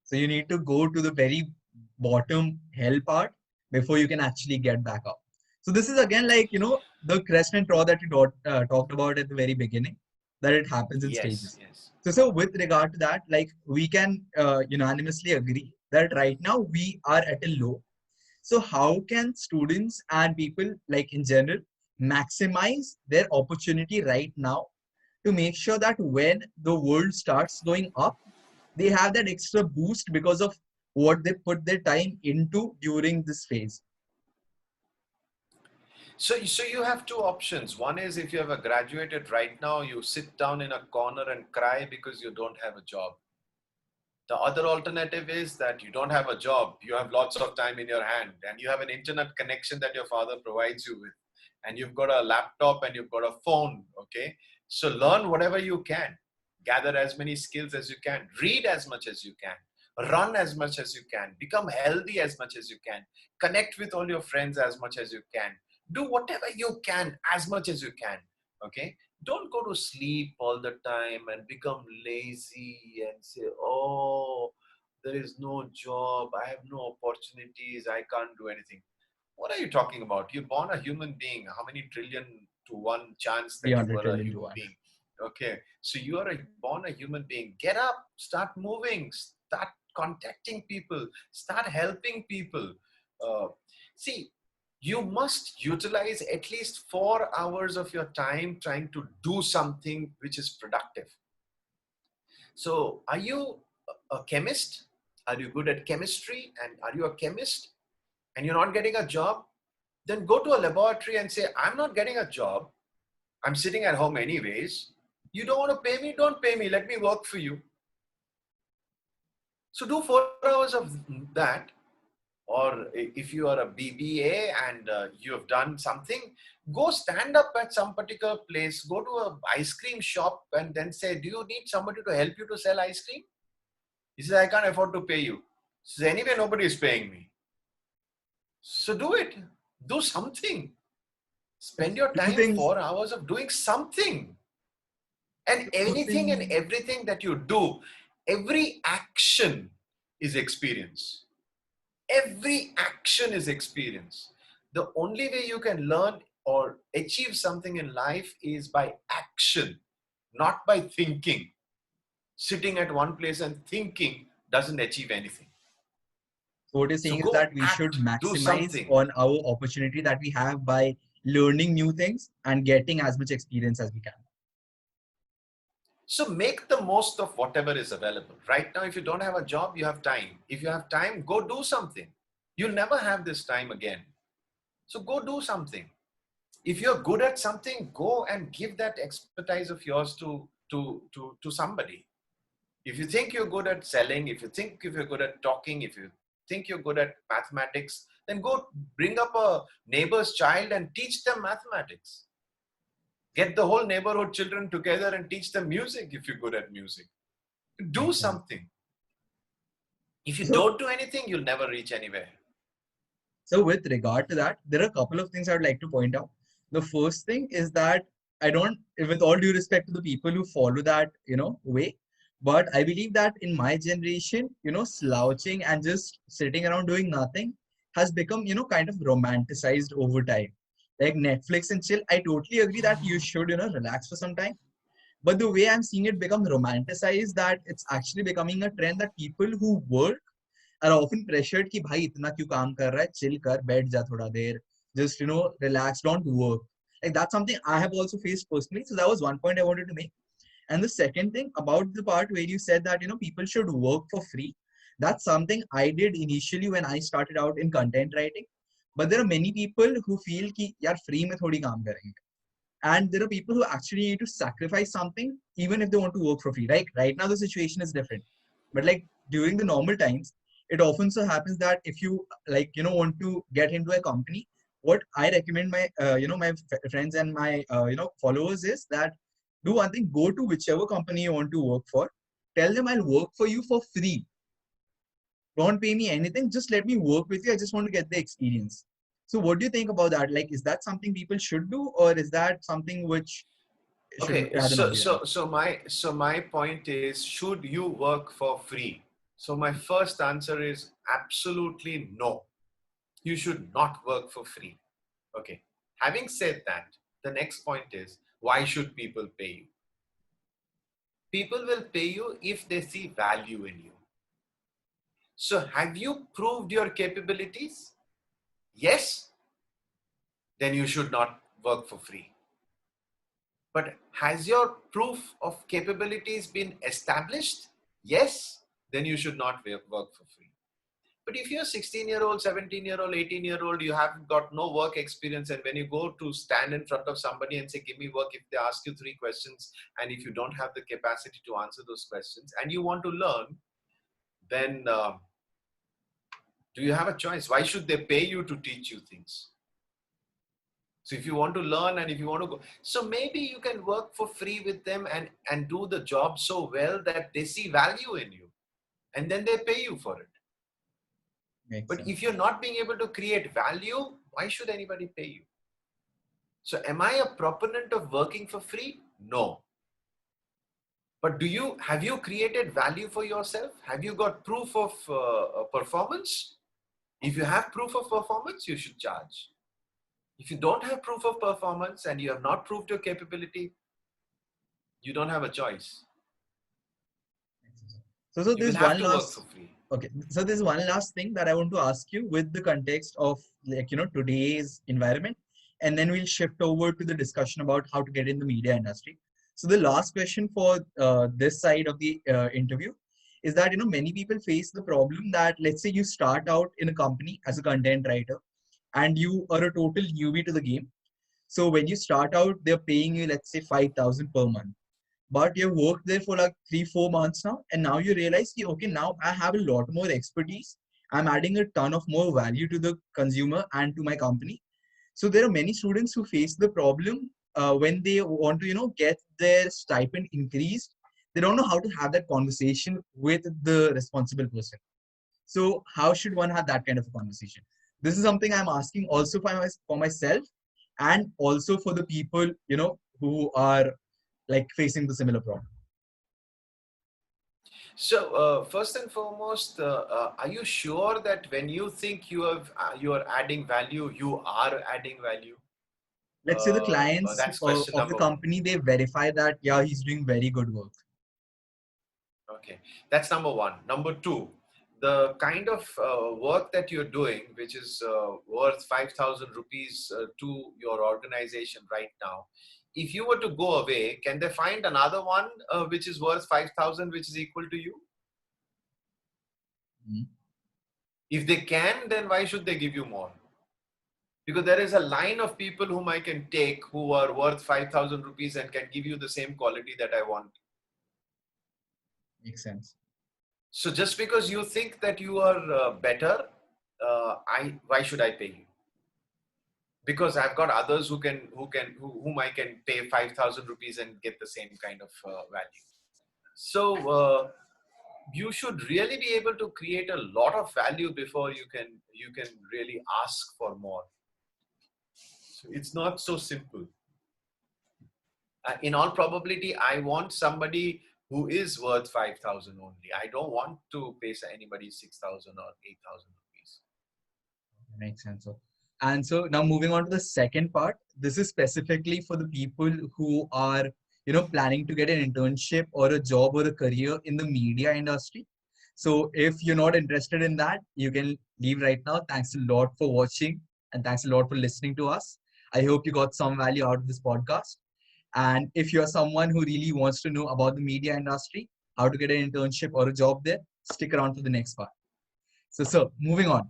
So you need to go to the very bottom hell part before you can actually get back up. So this is again like, the crest and trough that you talked about at the very beginning, that it happens in Yes, stages. yes. So with regard to that, like we can unanimously agree that right now we are at a low. So how can students and people like in general maximize their opportunity right now to make sure that when the world starts going up, they have that extra boost because of what they put their time into during this phase? So you have two options. One is, if you have graduated right now, you sit down in a corner and cry because you don't have a job. The other alternative is that you don't have a job, you have lots of time in your hand, and you have an internet connection that your father provides you with, and you've got a laptop and you've got a phone. Okay, so learn whatever you can, gather as many skills as you can, read as much as you can, run as much as you can, become healthy as much as you can, connect with all your friends as much as you can, do whatever you can as much as you can. Okay, don't go to sleep all the time and become lazy and say, oh, there is no job, I have no opportunities, I can't do anything. What are you talking about? You're born a human being. How many trillion to one chance that you 300 were a trillion to human one. being? Okay, so you are born a human being. Get up, start moving, start contacting people, start helping people. uh, See, you must utilize at least 4 hours of your time trying to do something which is productive. So are you a chemist? Are you good at chemistry and are you a chemist and you're not getting a job? Then go to a laboratory and say, I'm not getting a job, I'm sitting at home anyways, you don't want to pay me, don't pay me, let me work for you. So do 4 hours of that. Or if you are a BBA and you have done something, go stand up at some particular place, go to a ice cream shop and then say, do you need somebody to help you to sell ice cream? He says, I can't afford to pay you. He says, anyway, nobody is paying me. So do it. Do something. Spend your Two time things. 4 hours of doing something. And Two anything and things. everything that you do, every action is experience. Every action is experience. The only way you can learn or achieve something in life is by action, not by thinking. Sitting at one place and thinking doesn't achieve anything. So what you're So saying is go that we should act, do maximize something. on our opportunity that we have by learning new things and getting as much experience as we can. So make the most of whatever is available. Right now, if you don't have a job, you have time. If you have time, go do something. You'll never have this time again. So go do something. If you're good at something, go and give that expertise of yours to somebody. If you think you're good at selling, if you're good at talking, if you think you're good at mathematics, then go bring up a neighbor's child and teach them mathematics. Get the whole neighborhood children together and teach them music if you're good at music. Do Makes sense. something. If you So, don't do anything, you'll never reach anywhere. so with regard to that, there are a couple of things I would like to point out. The first thing is that I don't, with all due respect to the people who follow that, way, but I believe that in my generation, slouching and just sitting around doing nothing has become, kind of romanticized over time. Like Netflix and chill, I totally agree that you should, relax for some time. But the way I'm seeing it become romanticized, that it's actually becoming a trend that people who work are often pressured कि भाई इतना क्यों काम कर रहा है, chill कर, बैठ जा थोड़ा देर, just relax, don't work. Like that's something I have also faced personally. So that was one point I wanted to make. And the second thing about the part where you said that people should work for free, that's something I did initially when I started out in content writing. But there are many people who feel कि यार free में थोड़ी काम करेंगे. And there are people who actually need to sacrifice something even if they want to work for free. Right now the situation is different, but like during the normal times, it often so happens that if you want to get into a company, what I recommend my my friends and my followers is that do one thing: go to whichever company you want to work for, tell them I'll work for you for free, don't pay me anything, just let me work with you, I just want to get the experience. So what do you think about that? Like, is that something people should do, or is that something which should Okay, rather not be done? so my point is, should you work for free? So my first answer is absolutely no. You should not work for free. Okay. Having said that, the next point is, why should people pay you? People will pay you if they see value in you. So have you proved your capabilities? Yes, then you should not work for free. But has your proof of capabilities been established? Yes, then you should not work for free. But if you're 16-year-old, 17-year-old, 18-year-old, you have got no work experience, and when you go to stand in front of somebody and say, give me work, if they ask you 3 questions, and if you don't have the capacity to answer those questions, and you want to learn, then do you have a choice? Why should they pay you to teach you things? So if you want to learn and if you want to go, so maybe you can work for free with them and do the job so well that they see value in you, and then they pay you for it. Makes But if sense. you're not being able to create value, why should anybody pay you? So am I a proponent of working for free? No. But have you created value for yourself? Have you got proof of performance? If you have proof of performance, you should charge. If you don't have proof of performance and you have not proved your capability, you don't have a choice. So You will there's have one to work for last free. okay. So there's one last thing that I want to ask you with the context of today's environment, and then we'll shift over to the discussion about how to get in the media industry. So the last question for this side of the interview is that many people face the problem that, let's say you start out in a company as a content writer and you are a total newbie to the game. So when you start out, they're paying you, let's say, 5,000 per month, but you've worked there for like 3-4 months now, and now you realize ki, okay, now I have a lot more expertise, I'm adding a ton of more value to the consumer and to my company. So there are many students who face the problem when they want to get their stipend increased. They don't know how to have that conversation with the responsible person. So how should one have that kind of a conversation? This is something I'm asking also for myself, and also for the people who are like facing the similar problem. So first and foremost, are you sure that when you think you are adding value, you are adding value? Let's say the clients That's question of the number one. company, they verify that yeah, he's doing very good work. Okay, that's number one. Number two, the kind of work that you're doing, which is worth 5,000 rupees to your organization right now, if you were to go away, can they find another one which is worth 5,000, which is equal to you? Mhm. If they can, then why should they give you more? Because there is a line of people whom I can take who are worth 5,000 rupees and can give you the same quality that I want. Makes sense. So just because you think that you are better, why should I pay you? because I've got others whom I can pay 5,000 rupees and get the same kind of value. So you should really be able to create a lot of value before you can really ask for more. So it's not so simple. In all probability, I want somebody who is worth 5,000 only. I don't want to pay anybody 6,000 or 8,000 rupees. Makes sense. And so now moving on to the second part, this is specifically for the people who are, planning to get an internship or a job or a career in the media industry. So if you're not interested in that, you can leave right now. Thanks a lot for watching and thanks a lot for listening to us. I hope you got some value out of this podcast. And if you're someone who really wants to know about the media industry, how to get an internship or a job there, stick around for the next part. So moving on.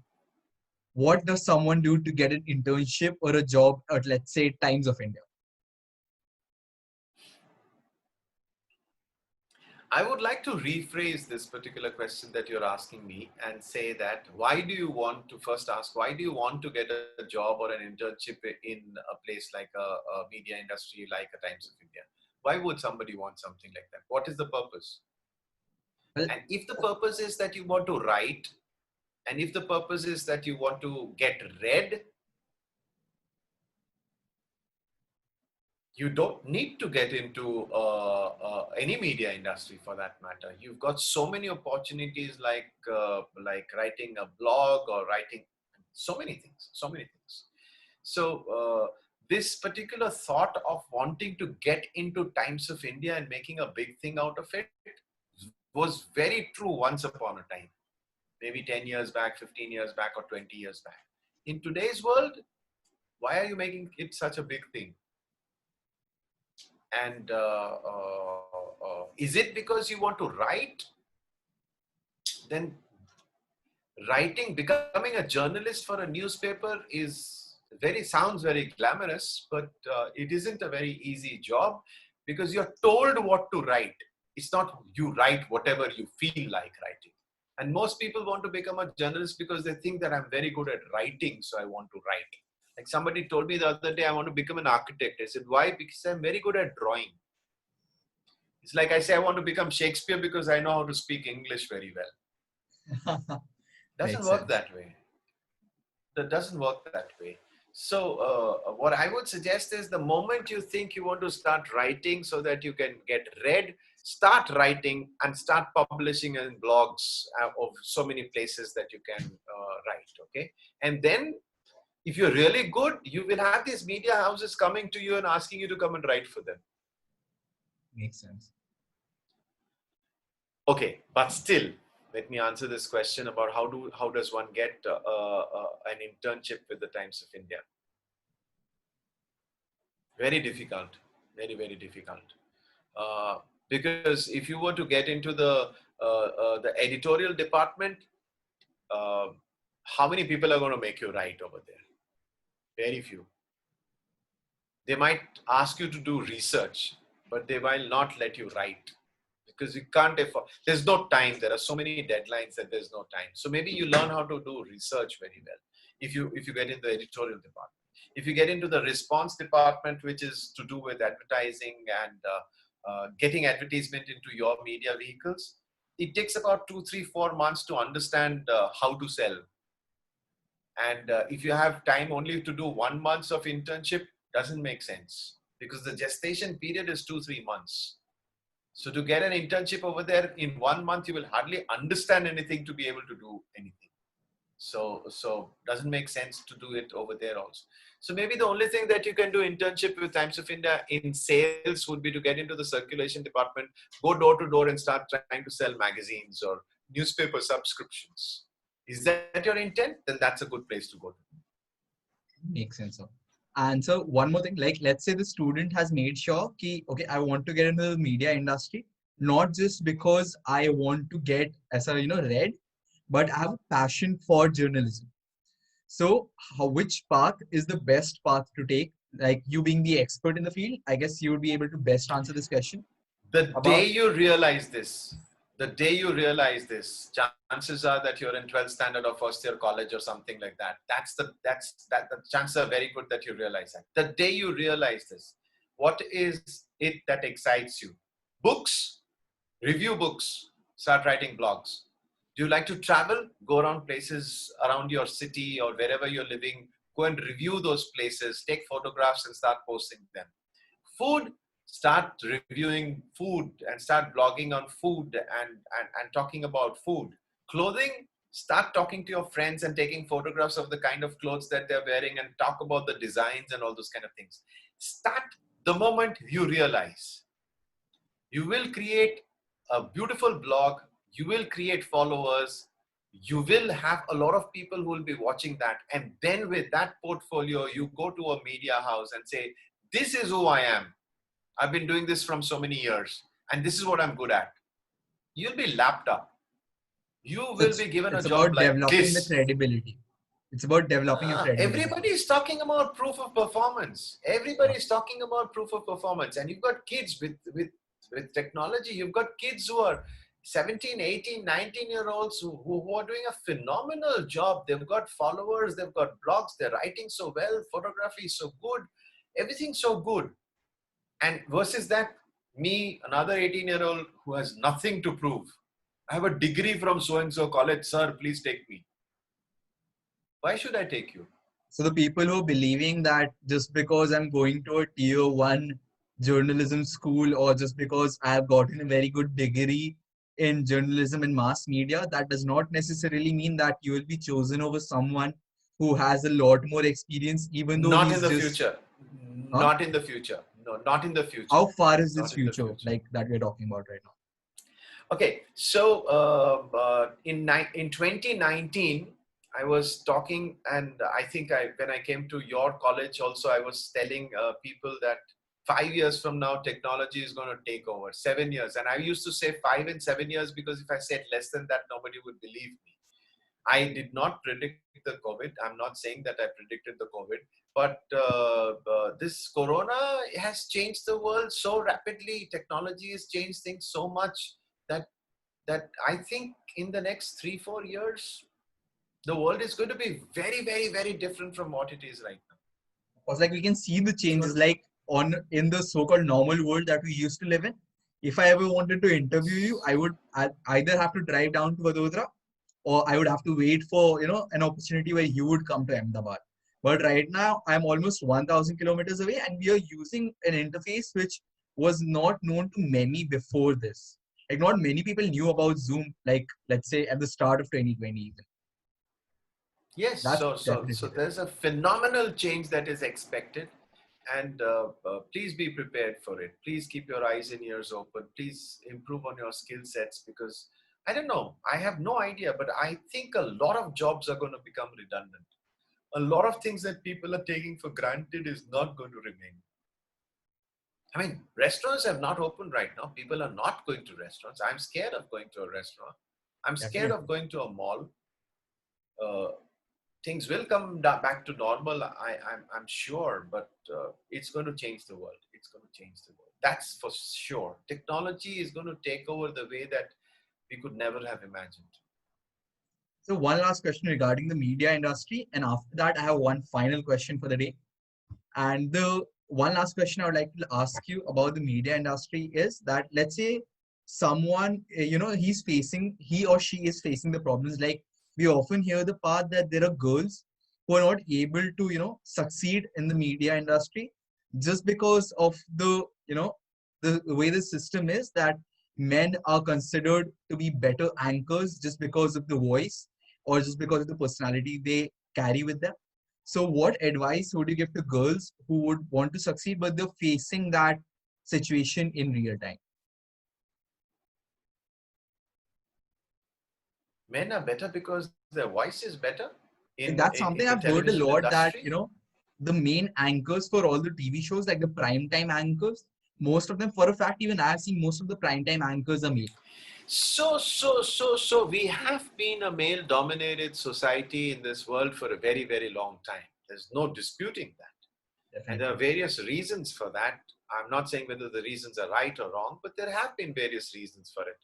What does someone do to get an internship or a job at, let's say, Times of India? I would like to rephrase this particular question that you're asking me and say that why do you want to get a job or an internship in a place like a media industry like a Times of India? Why would somebody want something like that? What is the purpose? Well, And if the purpose is that you want to write, and if the purpose is that you want to get read, you don't need to get into any media industry for that matter. You've got so many opportunities like writing a blog or writing so many things. So this particular thought of wanting to get into Times of India and making a big thing out of it was very true once upon a time. Maybe 10 years back, 15 years back, or 20 years back. In today's world, why are you making it such a big thing? And is it because you want to write? Then becoming a journalist for a newspaper sounds very glamorous, but it isn't a very easy job because you're told what to write. It's not you write whatever you feel like writing. And most people want to become a journalist because they think that I'm very good at writing, so I want to write. Like somebody told me the other day, I want to become an architect. I said, why? Because I'm very good at drawing. It's like I say, I want to become Shakespeare because I know how to speak English very well. Doesn't work that way. That doesn't work that way. So what I would suggest is the moment you think you want to start writing so that you can get read, start writing and start publishing in blogs of so many places that you can write. Okay. And then if you're really good, you will have these media houses coming to you and asking you to come and write for them. Makes sense. Okay, but still, let me answer this question about how does one get an internship with the Times of India. Very difficult, very, very difficult. Because if you were to get into the editorial department, how many people are going to make you write over there? Very few. They might ask you to do research, but they will not let you write because you can't afford. There's no time. There are so many deadlines that there's no time. So maybe you learn how to do research very well if you get into the editorial department. If you get into the response department, which is to do with advertising and getting advertisement into your media vehicles, it takes about 2, 3, 4 months to understand how to sell. And if you have time only to do 1 month of internship, doesn't make sense because the gestation period is 2, 3 months. So to get an internship over there in 1 month, you will hardly understand anything to be able to do anything. So doesn't make sense to do it over there also. So maybe the only thing that you can do internship with Times of India in sales would be to get into the circulation department, go door to door and start trying to sell magazines or newspaper subscriptions. Is that your intent? Then that's a good place to go to. Makes sense. And so one more thing, like let's say the student has made sure ki, okay, I want to get into the media industry, not just because I want to get as a read, but I have a passion for journalism. So which path is the best path to take? Like you being the expert in the field, I guess you would be able to best answer this question. The day you realize this, The day you realize this, chances are that you're in 12th standard or first year college or something like that. The chances are very good that you realize that. The day you realize this, what is it that excites you? Books, review books, start writing blogs. Do you like to travel? Go around places around your city or wherever you're living. Go and review those places, take photographs and start posting them. Food, start reviewing food and start blogging on food and talking about food. Clothing, start talking to your friends and taking photographs of the kind of clothes that they're wearing and talk about the designs and all those kind of things. Start the moment you realize. You will create a beautiful blog, you will create followers, you will have a lot of people who will be watching that. And then with that portfolio, you go to a media house and say, this is who I am. I've been doing this from so many years, and this is what I'm good at. You'll be lapped up. You So will be given a it's job about like developing the this. credibility. It's about developing your credibility. Everybody is talking about proof of performance. Everybody is talking about proof of performance. And you've got kids with technology. You've got kids who are 17, 18, 19-year-olds who are doing a phenomenal job. They've got followers. They've got blogs. They're writing so well. Photography is so good. Everything's so good. And versus that, me, another 18-year-old who has nothing to prove. I have a degree from so-and-so college. Sir, please take me. Why should I take you? So the people who are believing that just because I'm going to a tier one journalism school or just because I've gotten a very good degree in journalism and mass media, that does not necessarily mean that you will be chosen over someone who has a lot more experience, even though Not in he's the just, future. huh? Not in the future. No, not in the future. How far is this Not in the future future. like that we're talking about right now? Okay, so in 2019, I was talking, and I think when I came to your college also, I was telling people that 5 years from now, technology is going to take over. 7 years, and I used to say 5 and 7 years because if I said less than that, nobody would believe me. I did not predict the COVID. I'm not saying that I predicted the COVID, but this Corona has changed the world so rapidly. Technology has changed things so much that I think in the next 3-4 years, the world is going to be very, very, very different from what it is right now. Because like we can see the It's going changes to, like on in the so-called normal world that we used to live in. If I ever wanted to interview you, I either have to drive down to Vadodara or I would have to wait for an opportunity where you would come to Ahmedabad. But right now I'm almost 1,000 kilometers away and we are using an interface which was not known to many before this. Like not many people knew about Zoom, like let's say at the start of 2020 even. yes, That's so definitely there. there's a phenomenal change that is expected, and please be prepared for it. Please keep your eyes and ears open. Please improve on your skill sets because I don't know, I have no idea, but I think a lot of jobs are going to become redundant. A lot of things that people are taking for granted is not going to remain. I mean, restaurants have not opened right now. People are not going to restaurants. I'm scared of going to a restaurant. I'm scared of Definitely. going to a mall. Uh, Things will come back to normal. I'm sure, but it's going to change the world. It's going to change the world. That's for sure. Technology is going to take over the way that we could never have imagined. So one last question regarding the media industry, and after that, I have one final question for the day. And the one last question I would like to ask you about the media industry is that let's say someone, he or she is facing the problems. Like we often hear the part that there are girls who are not able to, succeed in the media industry just because of the way the system is that men are considered to be better anchors just because of the voice or just because of the personality they carry with them. So, what advice would you give to girls who would want to succeed, but they're facing that situation in real time? Men are better because their voice is better Like that's in something the I've heard a television lot that, industry. the main anchors for all the TV shows, like the primetime anchors, most of them, for a fact, even I've seen most of the primetime anchors are male. So we have been a male dominated society in this world for a very, very long time. There's no disputing that. And there are Definitely. various reasons for that. I'm not saying whether the reasons are right or wrong, but there have been various reasons for it.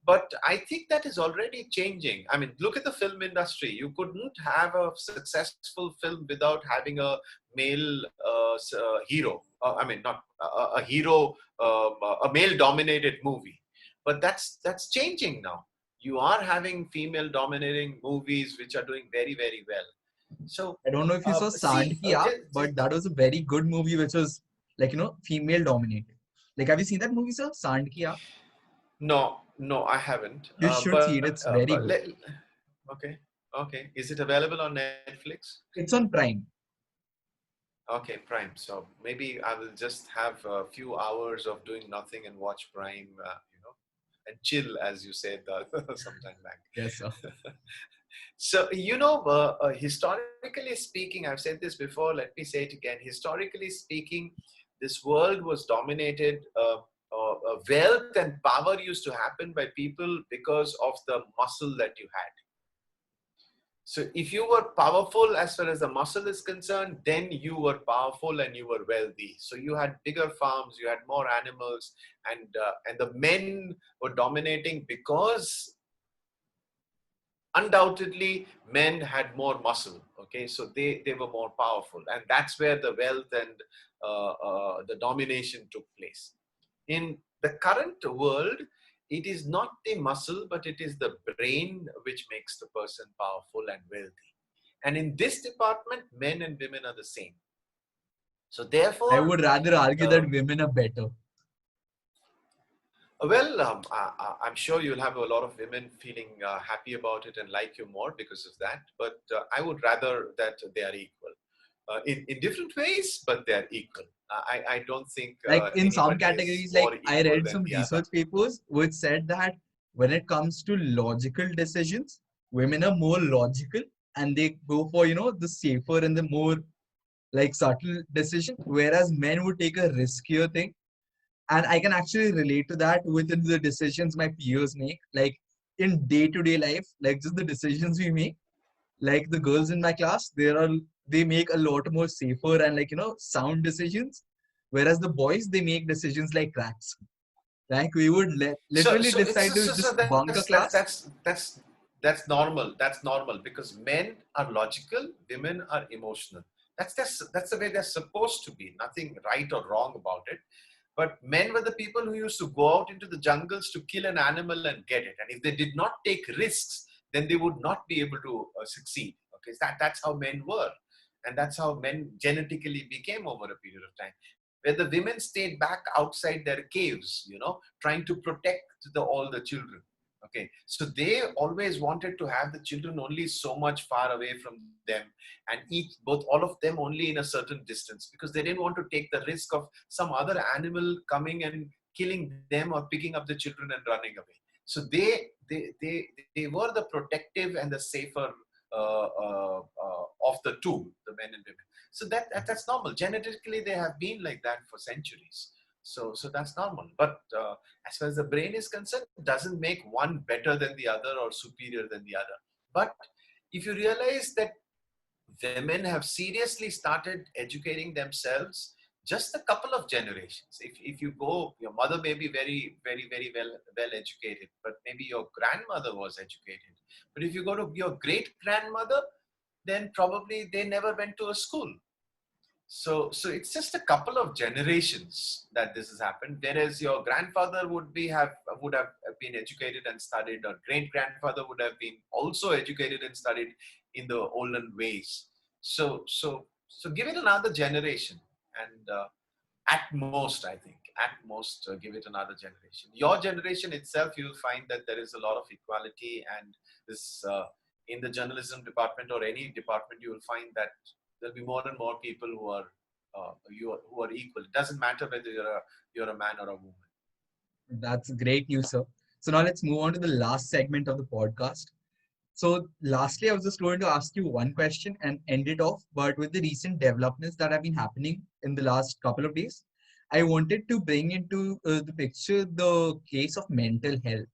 But I think that is already changing. I mean, look at the film industry. You couldn't have a successful film without having a male hero. I mean, not a hero, a male-dominated movie. But that's changing now. You are having female-dominating movies which are doing very, very well. So, I don't know if you saw see, Sandkia, but that was a very good movie, which was like, female dominated. Like, have you seen that movie, sir? Sandkia? no, no, I haven't. You should see it. It's very good. Okay, okay. Is it available on Netflix? It's on Prime. Okay, Prime. So maybe I will just have a few hours of doing nothing and watch Prime, and chill, as you said sometime back. Yes, sir. So, historically speaking, I've said this before, let me say it again. Historically speaking, this world was dominated, wealth and power used to happen by people because of the muscle that you had. So if you were powerful as far as the muscle is concerned, then you were powerful and you were wealthy. So you had bigger farms, you had more animals, and the men were dominating because undoubtedly men had more muscle. Okay, so they were more powerful, and that's where the wealth and the domination took place. In the current world, it is not the muscle, but it is the brain which makes the person powerful and wealthy. And in this department, men and women are the same. So I therefore, would rather argue that women are better. well, I'm sure you'll have a lot of women feeling happy about it and like you more because of that. But I would rather that they are equal. In different ways, but they're equal. I don't think Like in some anybody is categories, like more I equal read than some the other. research papers which said that when it comes to logical decisions, women are more logical and they go for, the safer and the more like subtle decision, whereas men would take a riskier thing. And I can actually relate to that within the decisions my peers make, like in day-to-day life, like just the decisions we make. Like the girls in my class, they make a lot more safer and like sound decisions, whereas the boys they make decisions like rats. Like we would So literally so it's decide to so just bunk a that's that's class. that's that's that's normal. That's normal because men are logical, women are emotional. That's the way they're supposed to be. Nothing right or wrong about it. But men were the people who used to go out into the jungles to kill an animal and get it. And if they did not take risks, then they would not be able to succeed. Okay, that's how men were, and that's how men genetically became over a period of time. Where the women stayed back outside their caves, trying to protect all the children. Okay, so they always wanted to have the children only so much far away from them and eat both all of them only in a certain distance because they didn't want to take the risk of some other animal coming and killing them or picking up the children and running away. So they were the protective and the safer of the two, the men and women. So that's normal. Genetically, they have been like that for centuries. So that's normal. But as far as the brain is concerned, it doesn't make one better than the other or superior than the other. But if you realize that women have seriously started educating themselves just a couple of generations. If you go, your mother may be very, very, very well educated, but maybe your grandmother was educated. But if you go to your great grandmother, then probably they never went to a school. So it's just a couple of generations that this has happened. Whereas your grandfather would have been educated and studied, or great grandfather would have been also educated and studied in the olden ways. So give it another generation, and at most, I think, at most, give it another generation. Your generation itself, you'll find that there is a lot of equality, and this in the journalism department or any department, you will find that there'll be more and more people who are equal. It doesn't matter whether you're a man or a woman. That's great news, sir. So now let's move on to the last segment of the podcast. So lastly, I was just going to ask you one question and end it off. But with the recent developments that have been happening in the last couple of days, I wanted to bring into the picture the case of mental health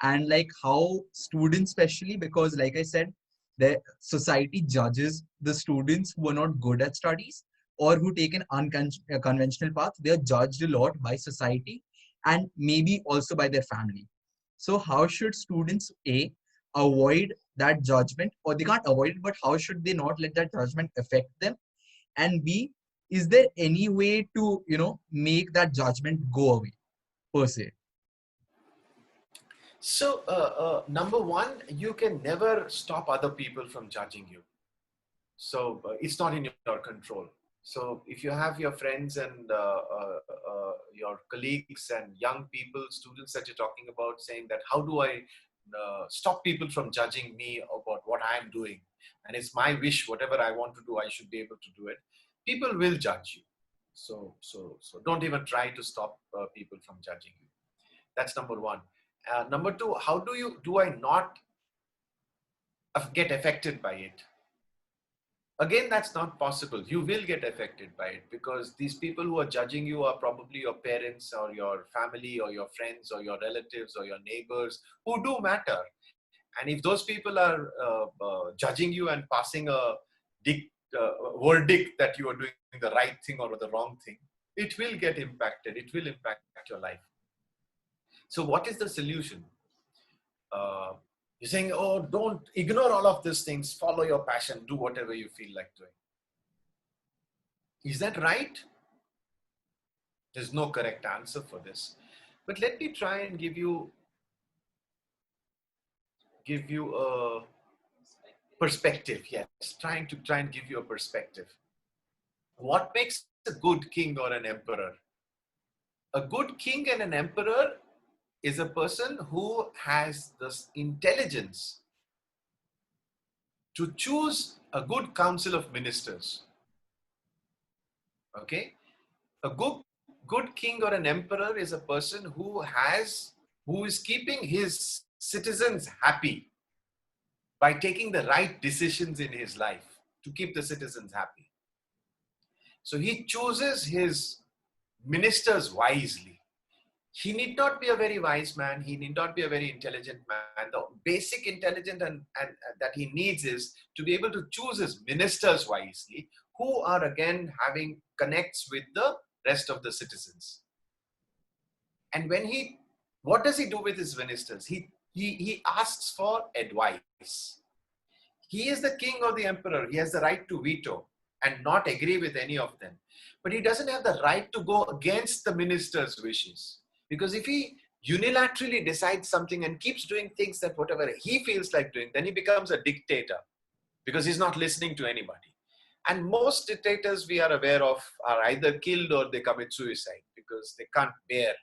and like how students, especially because, like I said, the society judges the students who are not good at studies or who take an unconventional path. They are judged a lot by society and maybe also by their family. So how should students avoid that judgment, or they can't avoid it, but how should they not let that judgment affect them? And B, is there any way to, make that judgment go away per se? So, number one, you can never stop other people from judging you. So it's not in your control. So if you have your friends and your colleagues and young people, students that you're talking about, saying that how do I stop people from judging me about what I'm doing, and it's my wish, whatever I want to do, I should be able to do it. People will judge you. So don't even try to stop people from judging you. That's number one. Number two, how do I not get affected by it? Again, that's not possible. You will get affected by it, because these people who are judging you are probably your parents or your family or your friends or your relatives or your neighbors, who do matter. And if those people are judging you and passing a verdict that you are doing the right thing or the wrong thing, it will get impacted. It will impact your life. So what is the solution? You're saying, oh, don't ignore all of these things. Follow your passion. Do whatever you feel like doing. Is that right? There's no correct answer for this. But let me try and give you a perspective. Yes, try and give you a perspective. What makes a good king or an emperor? A good king and an emperor is a person who has this intelligence to choose a good council of ministers. Okay? A good king or an emperor is a person who is keeping his citizens happy by taking the right decisions in his life to keep the citizens happy. So he chooses his ministers wisely. He need not be a very wise man. He need not be a very intelligent man. The basic intelligence and that he needs is to be able to choose his ministers wisely, who are again having connects with the rest of the citizens. And what does he do with his ministers? He asks for advice. He is the king or the emperor. He has the right to veto and not agree with any of them. But he doesn't have the right to go against the minister's wishes. Because if he unilaterally decides something and keeps doing things that whatever he feels like doing, then he becomes a dictator, because he's not listening to anybody. And most dictators we are aware of are either killed or they commit suicide because they can't bear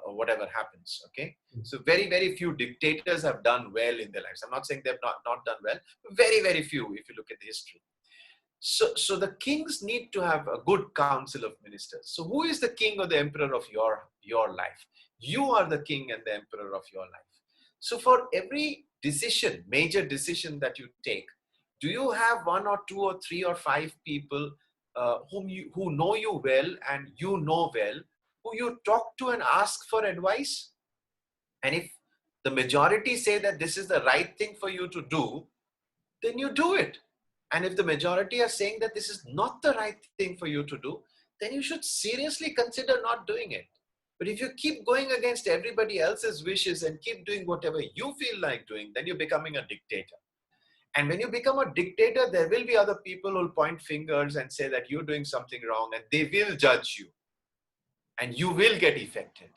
whatever happens. Okay, so very, very few dictators have done well in their lives. I'm not saying they've not done well. Very, very few if you look at the history. So the kings need to have a good council of ministers. So who is the king or the emperor of your life? You are the king and the emperor of your life. So for every decision, major decision that you take, do you have one or two or three or five people who know you well and you know well, who you talk to and ask for advice? And if the majority say that this is the right thing for you to do, then you do it. And if the majority are saying that this is not the right thing for you to do, then you should seriously consider not doing it. But if you keep going against everybody else's wishes and keep doing whatever you feel like doing, then you're becoming a dictator. And when you become a dictator, there will be other people who will point fingers and say that you're doing something wrong, and they will judge you. And you will get affected.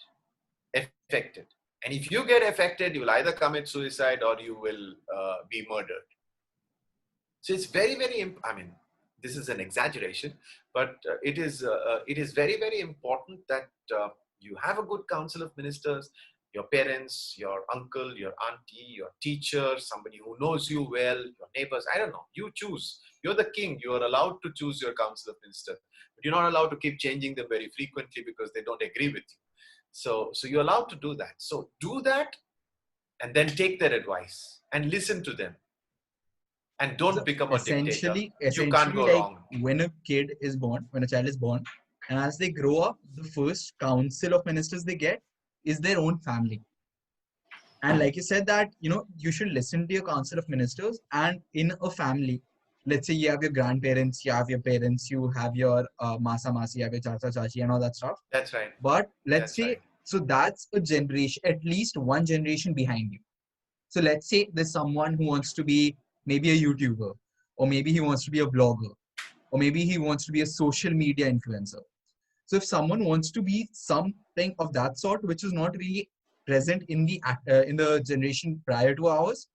And if you get affected, you will either commit suicide or you will be murdered. So it's very, very, this is an exaggeration, but it is very, very important that you have a good council of ministers, your parents, your uncle, your auntie, your teacher, somebody who knows you well, your neighbors, I don't know, you choose. You're the king. You are allowed to choose your council of ministers, but you're not allowed to keep changing them very frequently because they don't agree with you. So you're allowed to do that. So do that and then take their advice and listen to them. And don't become a dictator. You can't go like wrong. When a child is born, and as they grow up, the first council of ministers they get is their own family. And like you said that, you should listen to your council of ministers. And in a family, let's say you have your grandparents, you have your parents, you have your masa masi, you have your chacha chachi and all that stuff. That's right. But let's say So that's a generation, at least one generation behind you. So let's say there's someone who wants to be maybe a YouTuber, or maybe he wants to be a blogger, or maybe he wants to be a social media influencer. So if someone wants to be something of that sort, which is not really present in the generation prior to ours,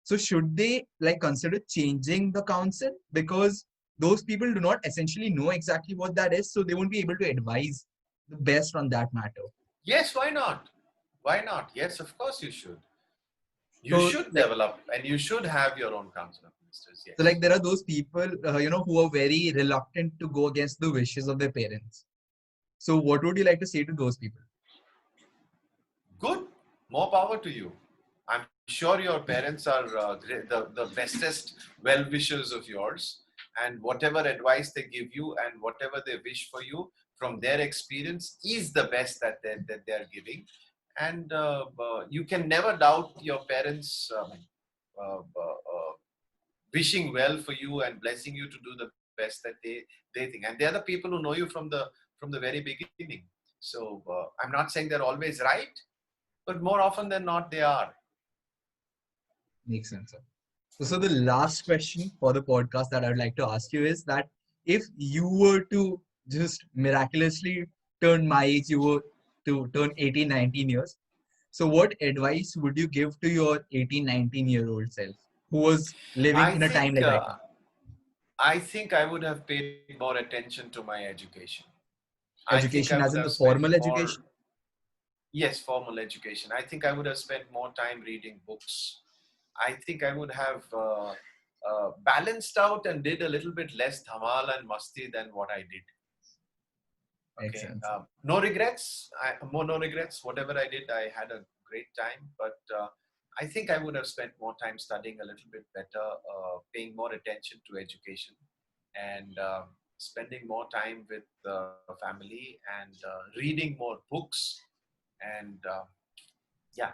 so should they like consider changing the council, because those people do not essentially know exactly what that is, so they won't be able to advise the best on that matter. Yes, why not? Why not? Yes, of course you should. You So should like develop and you should have your own council of ministers. so like Yes. there are those people who are very reluctant to go against the wishes of their parents. So what would you like to say to those people? Good. More power to you. I'm sure your parents are the bestest well wishers of yours. And whatever advice they give you and whatever they wish for you from their experience is the best that they're giving. And you can never doubt your parents wishing well for you and blessing you to do the best that they think. And they're the people who know you from the very beginning. So I'm not saying they're always right, but more often than not, they are. Makes sense, sir. So the last question for the podcast that I would like to ask you is that if you were to just miraculously turn my age, you were to turn 18, 19 years. So what advice would you give to your 18, 19-year-old self who was living I in a time think like right uh, now? I think I would have paid more attention to my education. I think I Education would as in have the spent formal more, education? yes, formal education. I think I would have spent more time reading books. I think I would have balanced out and did a little bit less dhamal and masti than what I did. Makes Okay, sense. no regrets. No regrets. Whatever I did, I had a great time. But I think I would have spent more time studying a little bit better, paying more attention to education, and spending more time with family and reading more books. And yeah,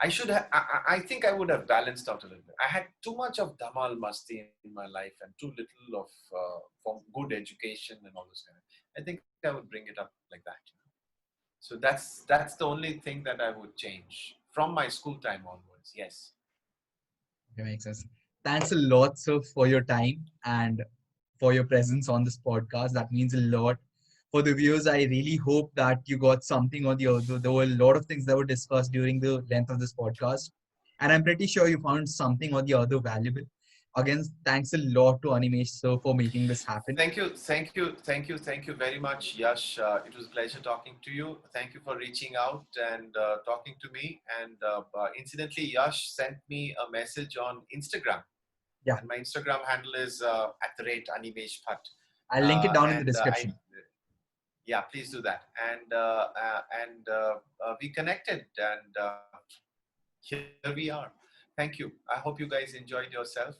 I should have. I think I would have balanced out a little bit. I had too much of dhamal masti in my life and too little of from good education and all this kind of. I think I would bring it up like that. So that's the only thing that I would change from my school time onwards. Yes. Okay, makes sense. Thanks a lot, sir, for your time and for your presence on this podcast. That means a lot. For the viewers, I really hope that you got something or the other. There were a lot of things that were discussed during the length of this podcast. And I'm pretty sure you found something or the other valuable. Again, thanks a lot to Animesh, sir, for making this happen. Thank you very much, Yash. It was a pleasure talking to you. Thank you for reaching out and talking to me. And incidentally, Yash sent me a message on Instagram, Yeah, and my Instagram handle is at the rate Animesh Bhatt. I'll link it down in the And description. yeah, please do that. And we connected, and here we are. Thank you. I hope you guys enjoyed yourself.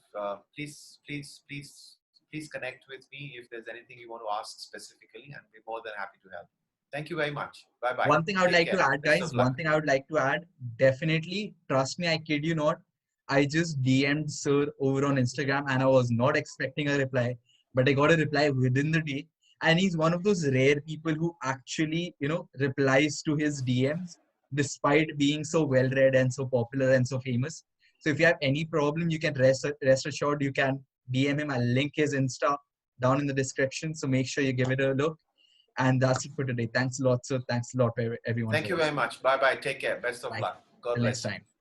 Please connect with me if there's anything you want to ask specifically, and we're more than happy to help. Thank you very much. Bye bye. One thing I would Take like to care. add, Best guys, of one luck. thing I would like to add, definitely, trust me, I kid you not. I just DM'd Sir over on Instagram and I was not expecting a reply, but I got a reply within the day. And he's one of those rare people who actually, replies to his DMs despite being so well read and so popular and so famous. So if you have any problem, you can rest assured you can DM him. I'll link his Insta down in the description. So make sure you give it a look. And that's it for today. Thanks a lot, sir. Thanks a lot, everyone, Thank for you very listening. much. Bye bye. Take care. Best of Bye. luck. God Till next bless you. time.